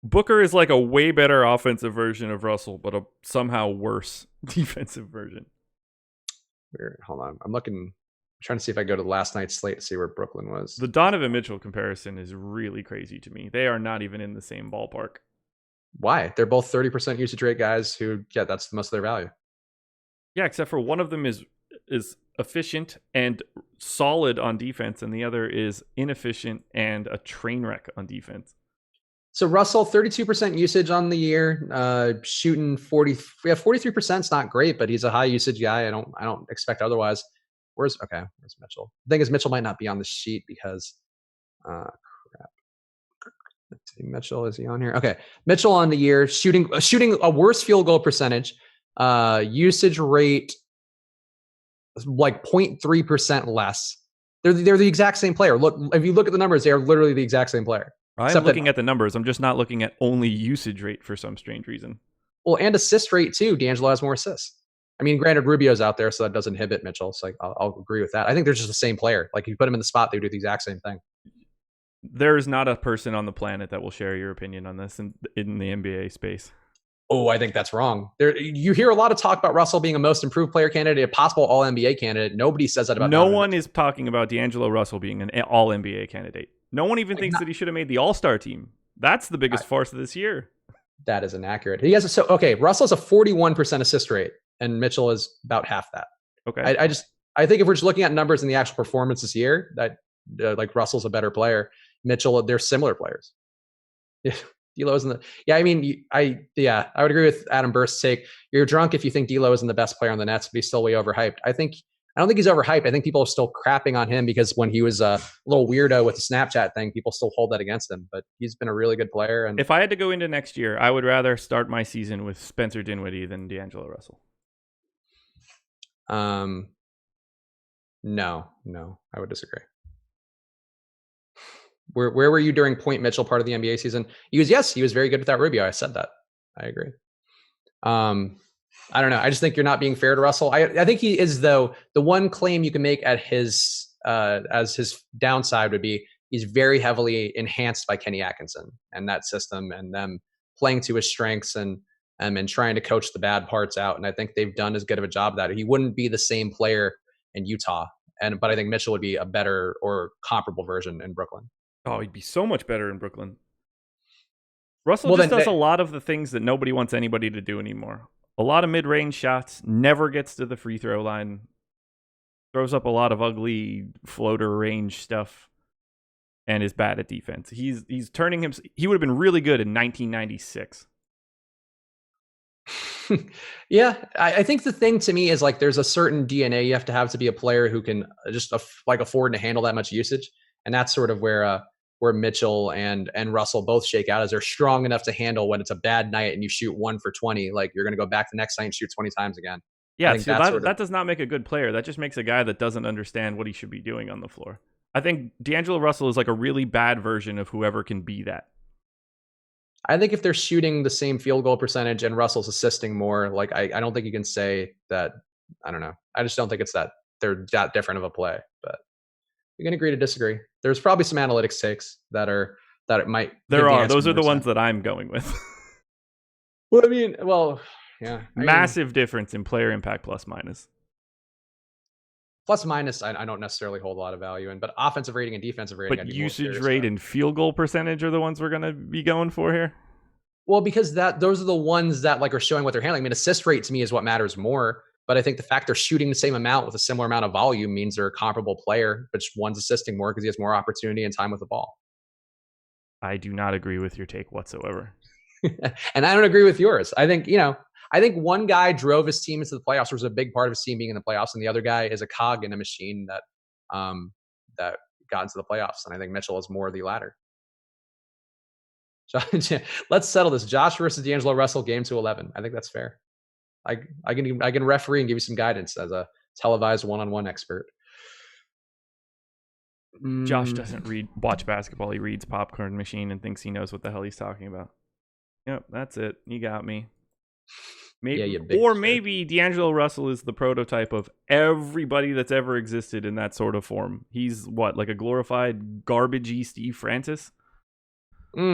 Booker is like a way better offensive version of Russell, but a somehow worse defensive version. Weird. Hold on. I'm trying to see if I go to last night's slate to see where Brooklyn was. The Donovan Mitchell comparison is really crazy to me. They are not even in the same ballpark. Why? They're both 30% usage rate guys who, that's most of their value. Yeah, except for one of them is efficient and solid on defense, and the other is inefficient and a train wreck on defense. So Russell, 32% usage on the year, shooting 43% is not great, but he's a high usage guy. I don't expect otherwise. Where's Mitchell? The thing is, Mitchell might not be on the sheet because, crap. Let's see, Mitchell, is he on here? Okay, Mitchell on the year, shooting a worse field goal percentage, usage rate like 0.3% less. They're the exact same player. Look, if you look at the numbers, they are literally the exact same player. I'm looking at the numbers. I'm just not looking at only usage rate for some strange reason. Well, and assist rate too. D'Angelo has more assists. I mean, granted, Rubio's out there, so that doesn't inhibit Mitchell. So I'll agree with that. I think they're just the same player. Like, if you put them in the spot, they would do the exact same thing. There is not a person on the planet that will share your opinion on this in the NBA space. Oh, I think that's wrong. You hear a lot of talk about Russell being a most improved player candidate, a possible All-NBA candidate. Nobody says that about No one is talking about D'Angelo Russell being an All-NBA candidate. No one even thinks that he should have made the All-Star team. That's the biggest farce of this year. That is inaccurate. He has Russell's a 41% assist rate, and Mitchell is about half that. Okay. I think if we're just looking at numbers in the actual performance this year, that like Russell's a better player. Mitchell, they're similar players. Yeah, D'Lo isn't the. Yeah, I mean, I would agree with Adam Burst's take. You're drunk if you think D'Lo isn't the best player on the Nets, but he's still way overhyped. I don't think he's overhyped. I think people are still crapping on him because when he was a little weirdo with the Snapchat thing, people still hold that against him. But he's been a really good player. And if I had to go into next year, I would rather start my season with Spencer Dinwiddie than D'Angelo Russell. No, I would disagree. Where were you during Point Mitchell part of the NBA season? He was very good without Rubio. I said that. I agree. I don't know. I just think you're not being fair to Russell. I think he is, though. The one claim you can make at his as his downside would be he's very heavily enhanced by Kenny Atkinson and that system and them playing to his strengths and trying to coach the bad parts out. And I think they've done as good of a job of that. He wouldn't be the same player in Utah, but I think Mitchell would be a better or comparable version in Brooklyn. Oh, he'd be so much better in Brooklyn. Russell does a lot of the things that nobody wants anybody to do anymore. A lot of mid-range shots, never gets to the free throw line, throws up a lot of ugly floater range stuff, and is bad at defense. He's turning him. He would have been really good in 1996. Yeah, I think the thing to me is like there's a certain DNA you have to be a player who can just like afford to handle that much usage, and that's sort of where Mitchell and Russell both shake out, as they're strong enough to handle when it's a bad night and you shoot 1 for 20, like you're going to go back the next night and shoot 20 times again. I Yeah, think so that's sort of that does not make a good player. That just makes a guy that doesn't understand what he should be doing on the floor. I think D'Angelo Russell is like a really bad version of whoever can be that. I think if they're shooting the same field goal percentage and Russell's assisting more, like I don't think you can say that. I don't know. I just don't think it's that they're that different of a play. But you can agree to disagree. There's probably some analytics takes that it might give There the are. answer Those are more the ones sense. that I'm going with. Well, I mean, yeah. Massive difference in player impact plus minus. Plus minus, I don't necessarily hold a lot of value in, but offensive rating and defensive rating, But I'd be more usage curious rate about. and field goal percentage are the ones we're going to be going for here. Well, because those are the ones that like are showing what they're handling. I mean, assist rate to me is what matters more. But I think the fact they're shooting the same amount with a similar amount of volume means they're a comparable player, but one's assisting more because he has more opportunity and time with the ball. I do not agree with your take whatsoever. And I don't agree with yours. I think one guy drove his team into the playoffs, or was a big part of his team being in the playoffs, and the other guy is a cog in a machine that got into the playoffs. And I think Mitchell is more the latter. Let's settle this. Josh versus D'Angelo Russell, game to 11. I think that's fair. I can referee and give you some guidance as a televised one-on-one expert. Josh doesn't watch basketball. He reads Popcorn Machine and thinks he knows what the hell he's talking about. Yep, that's it. You got me. Maybe, maybe D'Angelo Russell is the prototype of everybody that's ever existed in that sort of form. He's what, like a glorified garbagey Steve Francis? This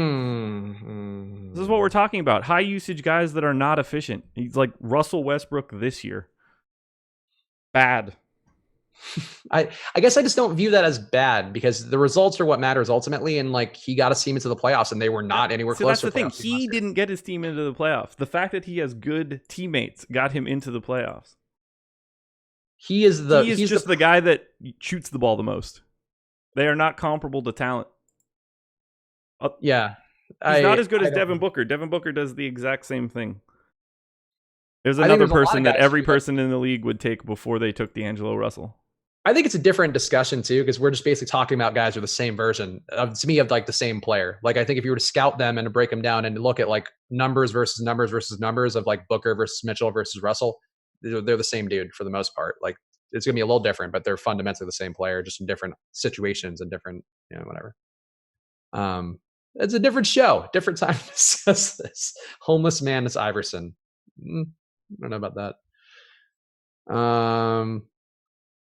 is what we're talking about. High usage guys that are not efficient. He's like Russell Westbrook this year. Bad. I guess I just don't view that as bad, because the results are what matters ultimately. And like, he got his team into the playoffs and they were not anywhere close. That's the thing. He didn't get his team into the playoffs. The fact that he has good teammates got him into the playoffs. He's just the guy that shoots the ball the most. They are not comparable to talent. Yeah. He's not as good as Devin Booker. Devin Booker does the exact same thing. There's another person that every person in the league would take before they took D'Angelo Russell. I think it's a different discussion too, because we're just basically talking about guys who are the same version to me of like the same player. Like, I think if you were to scout them and to break them down and look at like numbers versus numbers of like Booker versus Mitchell versus Russell, they're the same dude for the most part. Like, it's gonna be a little different, but they're fundamentally the same player, just in different situations and different, whatever. It's a different show, different time to discuss this. Homeless man is Iverson. I don't know about that.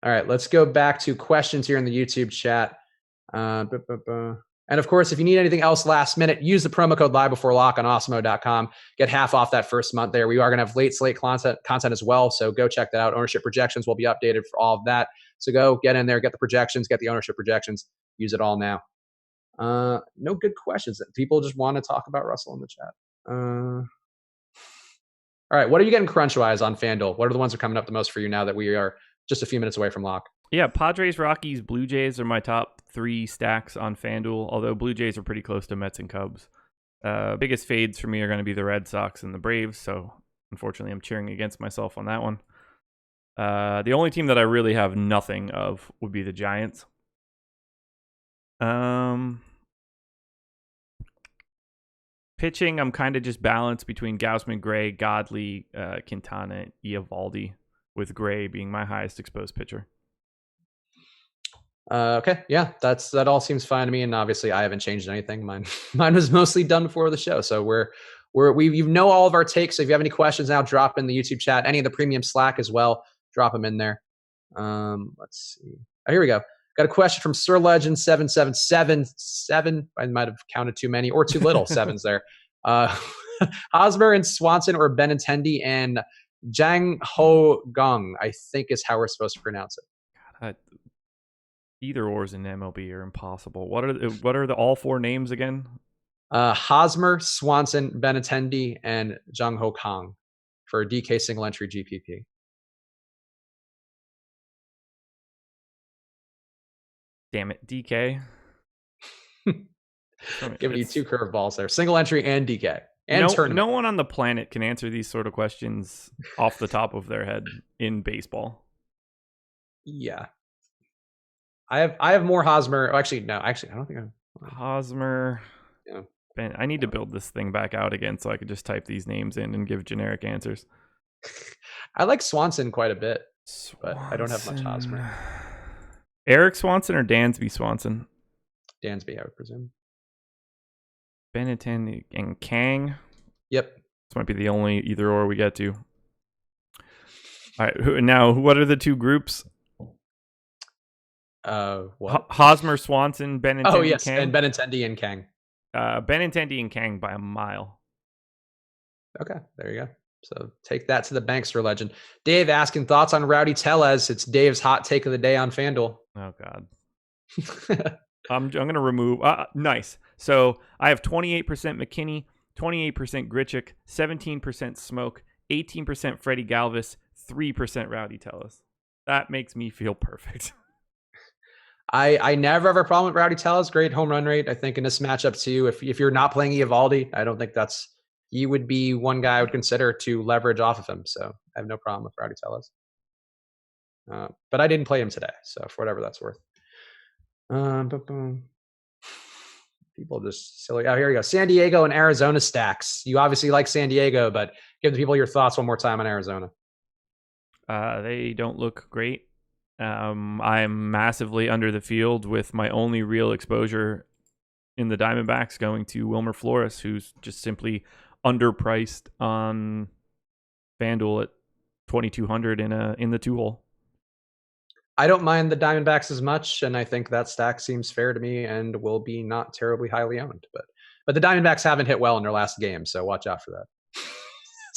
All right, let's go back to questions here in the YouTube chat. And of course, if you need anything else last minute, use the promo code live before lock on awesemo.com. Get half off that first month there. We are going to have late slate content as well, so go check that out. Ownership projections will be updated for all of that. So go get in there, get the projections, get the ownership projections. Use it all now. No good questions. People just want to talk about Russell in the chat. All right, what are you getting crunch-wise on FanDuel? What are the ones that are coming up the most for you now that we are just a few minutes away from lock? Yeah, Padres, Rockies, Blue Jays are my top 3 stacks on FanDuel, although Blue Jays are pretty close to Mets and Cubs. Biggest fades for me are going to be the Red Sox and the Braves, so unfortunately I'm cheering against myself on that one. The only team that I really have nothing of would be the Giants. Pitching, I'm kind of just balanced between Gausman, Gray, Godley, Quintana, Eovaldi, with Gray being my highest exposed pitcher. Okay, yeah, that all seems fine to me, and obviously I haven't changed anything. Mine was mostly done before the show, so you know all of our takes. So if you have any questions now, drop in the YouTube chat, any of the premium Slack as well, drop them in there. Let's see. Oh, here we go. Got a question from Sir Legend 7777. I might have counted too many or too little sevens there. Hosmer and Swanson, or Benintendi and Jang Ho Gong, I think is how we're supposed to pronounce it. God, either ors in MLB are impossible. What are the all 4 names again? Hosmer, Swanson, Benintendi, and Jung Ho Kang for DK single entry GPP. Damn it, DK. Giving you 2 curveballs there. Single entry and DK. and No tournament. one on the planet can answer these sort of questions off the top of their head in baseball. Yeah. I have more Hosmer. Oh, actually, no. Actually, I don't think I Hosmer. Yeah. Ben, I need to build this thing back out again so I could just type these names in and give generic answers. I like Swanson quite a bit, Swanson. but I don't have much Hosmer. Eric Swanson or Dansby Swanson? Dansby, I would presume. Benintendi and Kang. Yep. This might be the only either or we get to. All right. Now, what are the two groups? What? Hosmer, Swanson, Benintendi, Oh, yes, Kang. and Benintendi and Kang. Benintendi and Kang by a mile. Okay, there you go. So take that to the bank, Sir Legend. Dave asking thoughts on Rowdy Tellez. It's Dave's hot take of the day on FanDuel. Oh, God. I'm going to remove. Nice. So I have 28% McKinney, 28% Grichuk, 17% Smoke, 18% Freddie Galvis, 3% Rowdy Tellez. That makes me feel perfect. I never have a problem with Rowdy Tellez. Great home run rate. I think in this matchup too, if you're not playing Eovaldi, I don't think he would be one guy I would consider to leverage off of him. So I have no problem with Rowdy Tellez. But I didn't play him today, so for whatever that's worth. People just silly. Oh, here we go. San Diego and Arizona stacks. You obviously like San Diego, but give the people your thoughts one more time on Arizona. They don't look great. I'm massively under the field with my only real exposure in the Diamondbacks going to Wilmer Flores, who's just simply underpriced on FanDuel at 2,200 in the 2-hole. I don't mind the Diamondbacks as much, and I think that stack seems fair to me and will be not terribly highly owned. But the Diamondbacks haven't hit well in their last game, so watch out for that.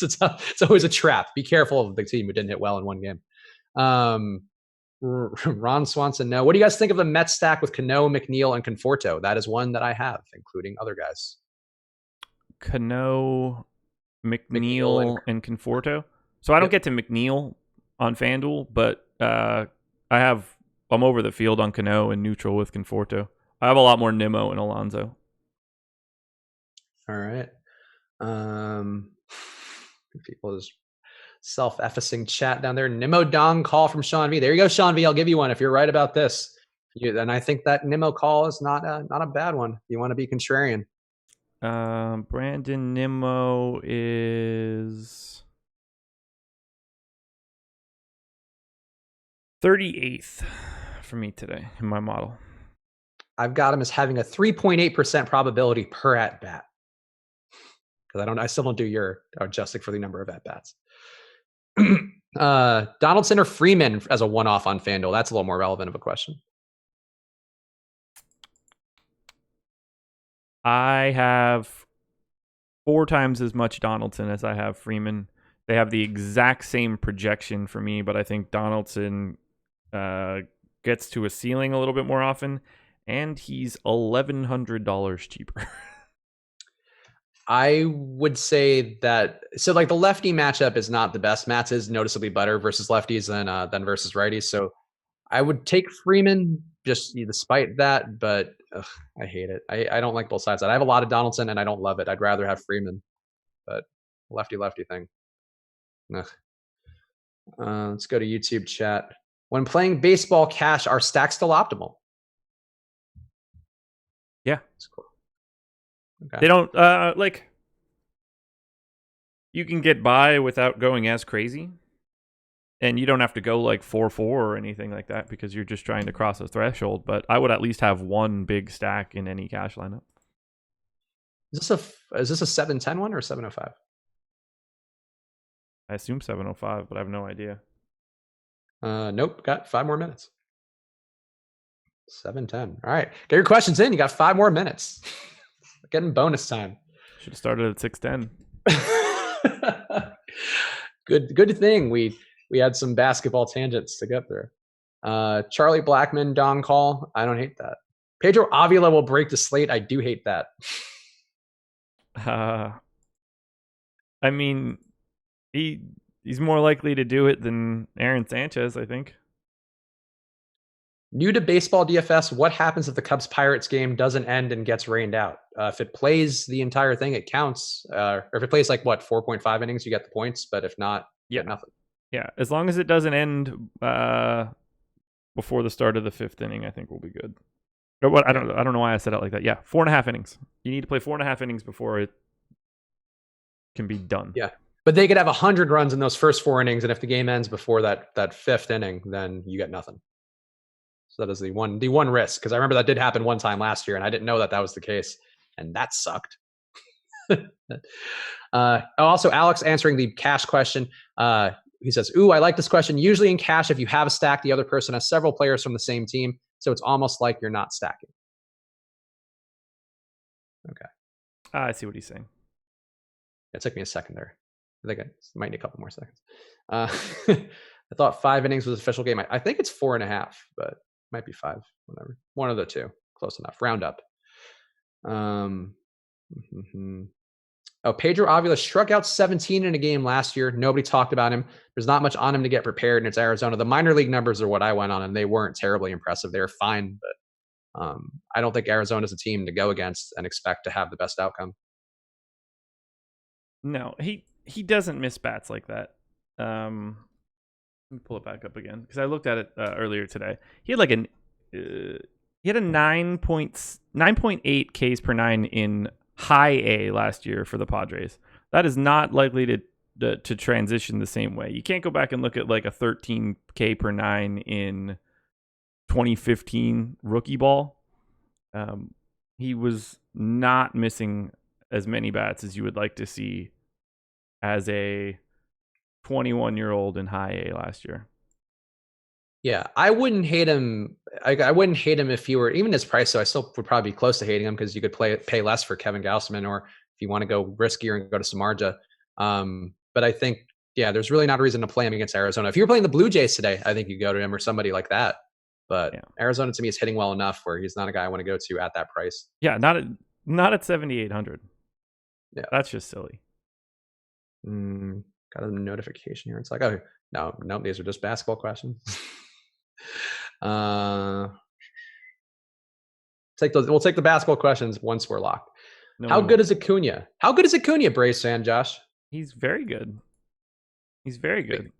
It's always a trap. Be careful of the team who didn't hit well in one game. Ron Swanson, no. What do you guys think of the Mets stack with Cano, McNeil, and Conforto? That is one that I have, including other guys. Cano, McNeil, and Conforto. So I don't get to McNeil on FanDuel, but I'm over the field on Cano and neutral with Conforto. I have a lot more Nimmo and Alonso. All right. People just self-effacing chat down there. Nimmo Dong call from Sean V. There you go, Sean V. I'll give you one if you're right about this. And I think that Nimmo call is not a bad one. You want to be contrarian. Brandon Nimmo is 38th for me today in my model. I've got him as having a 3.8% probability per at bat. Because I still don't do your adjusting for the number of at bats. Donaldson or Freeman as a one-off on FanDuel? That's a little more relevant of a question. I have 4 times as much Donaldson as I have Freeman. They have the exact same projection for me, but I think Donaldson gets to a ceiling a little bit more often, and he's $1,100 cheaper. I would say that so like the lefty matchup is not the best. Matt's is noticeably better versus lefties than versus righties. So I would take Freeman just despite that, but I hate it. I don't like both sides. I have a lot of Donaldson and I don't love it. I'd rather have Freeman, but lefty thing. Let's go to YouTube chat. When playing baseball cash, are stacks still optimal? Yeah, that's cool. Okay. They don't you can get by without going as crazy, and you don't have to go like 4-4 or anything like that because you're just trying to cross a threshold. But I would at least have one big stack in any cash lineup. Is this a 710 one or 705? I assume 705, but I have no idea. Nope. Got 5 more minutes. 710. All right. Get your questions in. You got 5 more minutes. Getting bonus time. Should have started at 610. Good thing we had some basketball tangents to get through. Charlie Blackman, Don call. I don't hate that. Pedro Avila will break the slate. I do hate that. I mean, he's more likely to do it than Aaron Sanchez, I think. New to baseball DFS, what happens if the Cubs Pirates game doesn't end and gets rained out? If it plays the entire thing, it counts. Or if it plays like 4.5 innings, you get the points. But if not, you get nothing. Yeah, as long as it doesn't end before the start of the 5th inning, I think we'll be good. Or what? I don't know why I said it like that. Yeah, 4.5 innings. You need to play 4.5 innings before it can be done. Yeah, but they could have 100 runs in those first 4 innings, and if the game ends before that 5th inning, then you get nothing. So that is the one risk, because I remember that did happen one time last year, and I didn't know that was the case, and that sucked. Also, Alex answering the cash question. He says, "Ooh, I like this question. Usually in cash, if you have a stack, the other person has several players from the same team, so it's almost like you're not stacking." Okay. I see what he's saying. It took me a second there. I think I might need a couple more seconds. I thought 5 innings was official game. I think it's 4.5, but it might be 5. Whatever. One of the two. Close enough. Round up. Oh, Pedro Avila struck out 17 in a game last year. Nobody talked about him. There's not much on him to get prepared, and it's Arizona. The minor league numbers are what I went on, and they weren't terribly impressive. They were fine, but I don't think Arizona's a team to go against and expect to have the best outcome. No, he doesn't miss bats like that. Let me pull it back up again because I looked at it earlier today. He had like he had a 9.8 Ks per 9 in high A last year for the Padres. That is not likely to transition the same way. You can't go back and look at like a 13 K per 9 in 2015 rookie ball. He was not missing as many bats as you would like to see as a 21-year-old in high A last year. Yeah, I wouldn't hate him. I wouldn't hate him if he were even his price. So I still would probably be close to hating him because you could pay less for Kevin Gausman, or if you want to go riskier and go to Samardzija. But I think, yeah, there's really not a reason to play him against Arizona. If you're playing the Blue Jays today, I think you go to him or somebody like that. But yeah. Arizona to me is hitting well enough where he's not a guy I want to go to at that price. Yeah, not at 7,800. Yeah, that's just silly. Got a notification here. It's like, oh no, these are just basketball questions. We'll take the basketball questions once we're locked. How good is Acuna? How good is Acuna, Braves fan, Josh? He's very good. He's very good.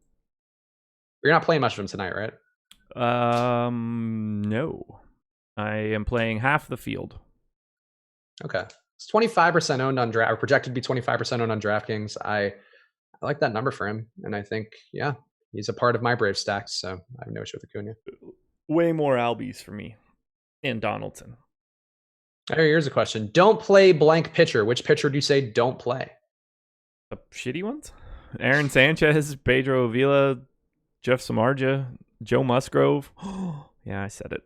You're not playing much of him tonight, right? No. I am playing half the field. Okay. It's 25% owned on draft, or projected to be 25% owned on DraftKings. I like that number for him, and I think, yeah, he's a part of my Brave stacks, so I have no issue with Acuna. Way more Albies for me and Donaldson. Here's a question. Don't play blank pitcher. Which pitcher do you say don't play? The shitty ones? Aaron Sanchez, Pedro Avila, Jeff Samardzija, Joe Musgrove. Yeah, I said it.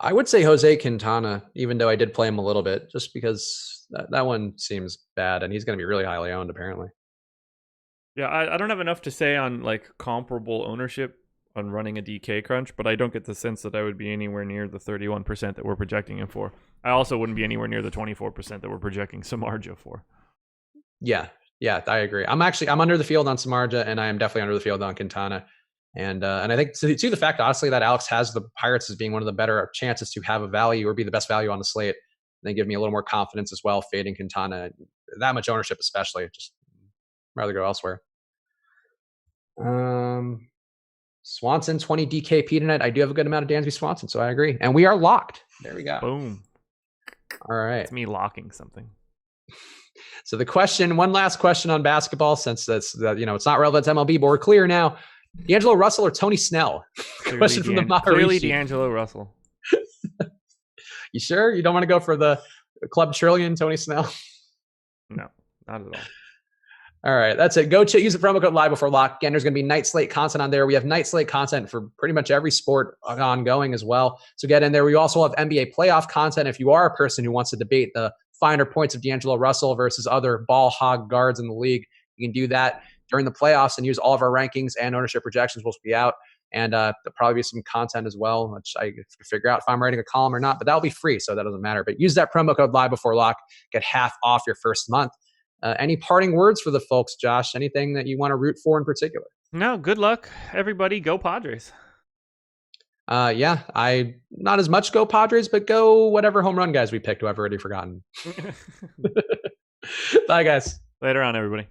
I would say Jose Quintana, even though I did play him a little bit, just because that one seems bad, and he's going to be really highly owned, apparently. Yeah, I don't have enough to say on like comparable ownership on running a DK crunch, but I don't get the sense that I would be anywhere near the 31% that we're projecting him for. I also wouldn't be anywhere near the 24% that we're projecting Samardzija for. Yeah, I agree. I'm under the field on Samardzija, and I am definitely under the field on Quintana. And I think to the fact, honestly, that Alex has the Pirates as being one of the better chances to have a value or be the best value on the slate, they give me a little more confidence as well, fading Quintana. That much ownership especially, just rather go elsewhere. Swanson, 20 DKP tonight. I do have a good amount of Dansby Swanson, so I agree. And we are locked. There we go. Boom. All right. It's me locking something. So the question, one last question on basketball, since it's not relevant to MLB, but we're clear now. D'Angelo Russell or Tony Snell? Question from the Maharishi. Clearly D'Angelo Russell. You sure? You don't want to go for the Club Trillion, Tony Snell? No, not at all. All right, that's it. Go use the promo code live before lock. Again, there's going to be night slate content on there. We have night slate content for pretty much every sport ongoing as well. So get in there. We also have NBA playoff content. If you are a person who wants to debate the finer points of D'Angelo Russell versus other ball hog guards in the league, you can do that during the playoffs and use all of our rankings and ownership projections will be out. And there'll probably be some content as well, which I have to figure out if I'm writing a column or not, but that'll be free, so that doesn't matter. But use that promo code live before lock, get half off your first month. Any parting words for the folks, Josh? Anything that you want to root for in particular? No, good luck, everybody. Go Padres. Yeah, I not as much go Padres, but go whatever home run guys we picked, who I've already forgotten. Bye, guys. Later on, everybody.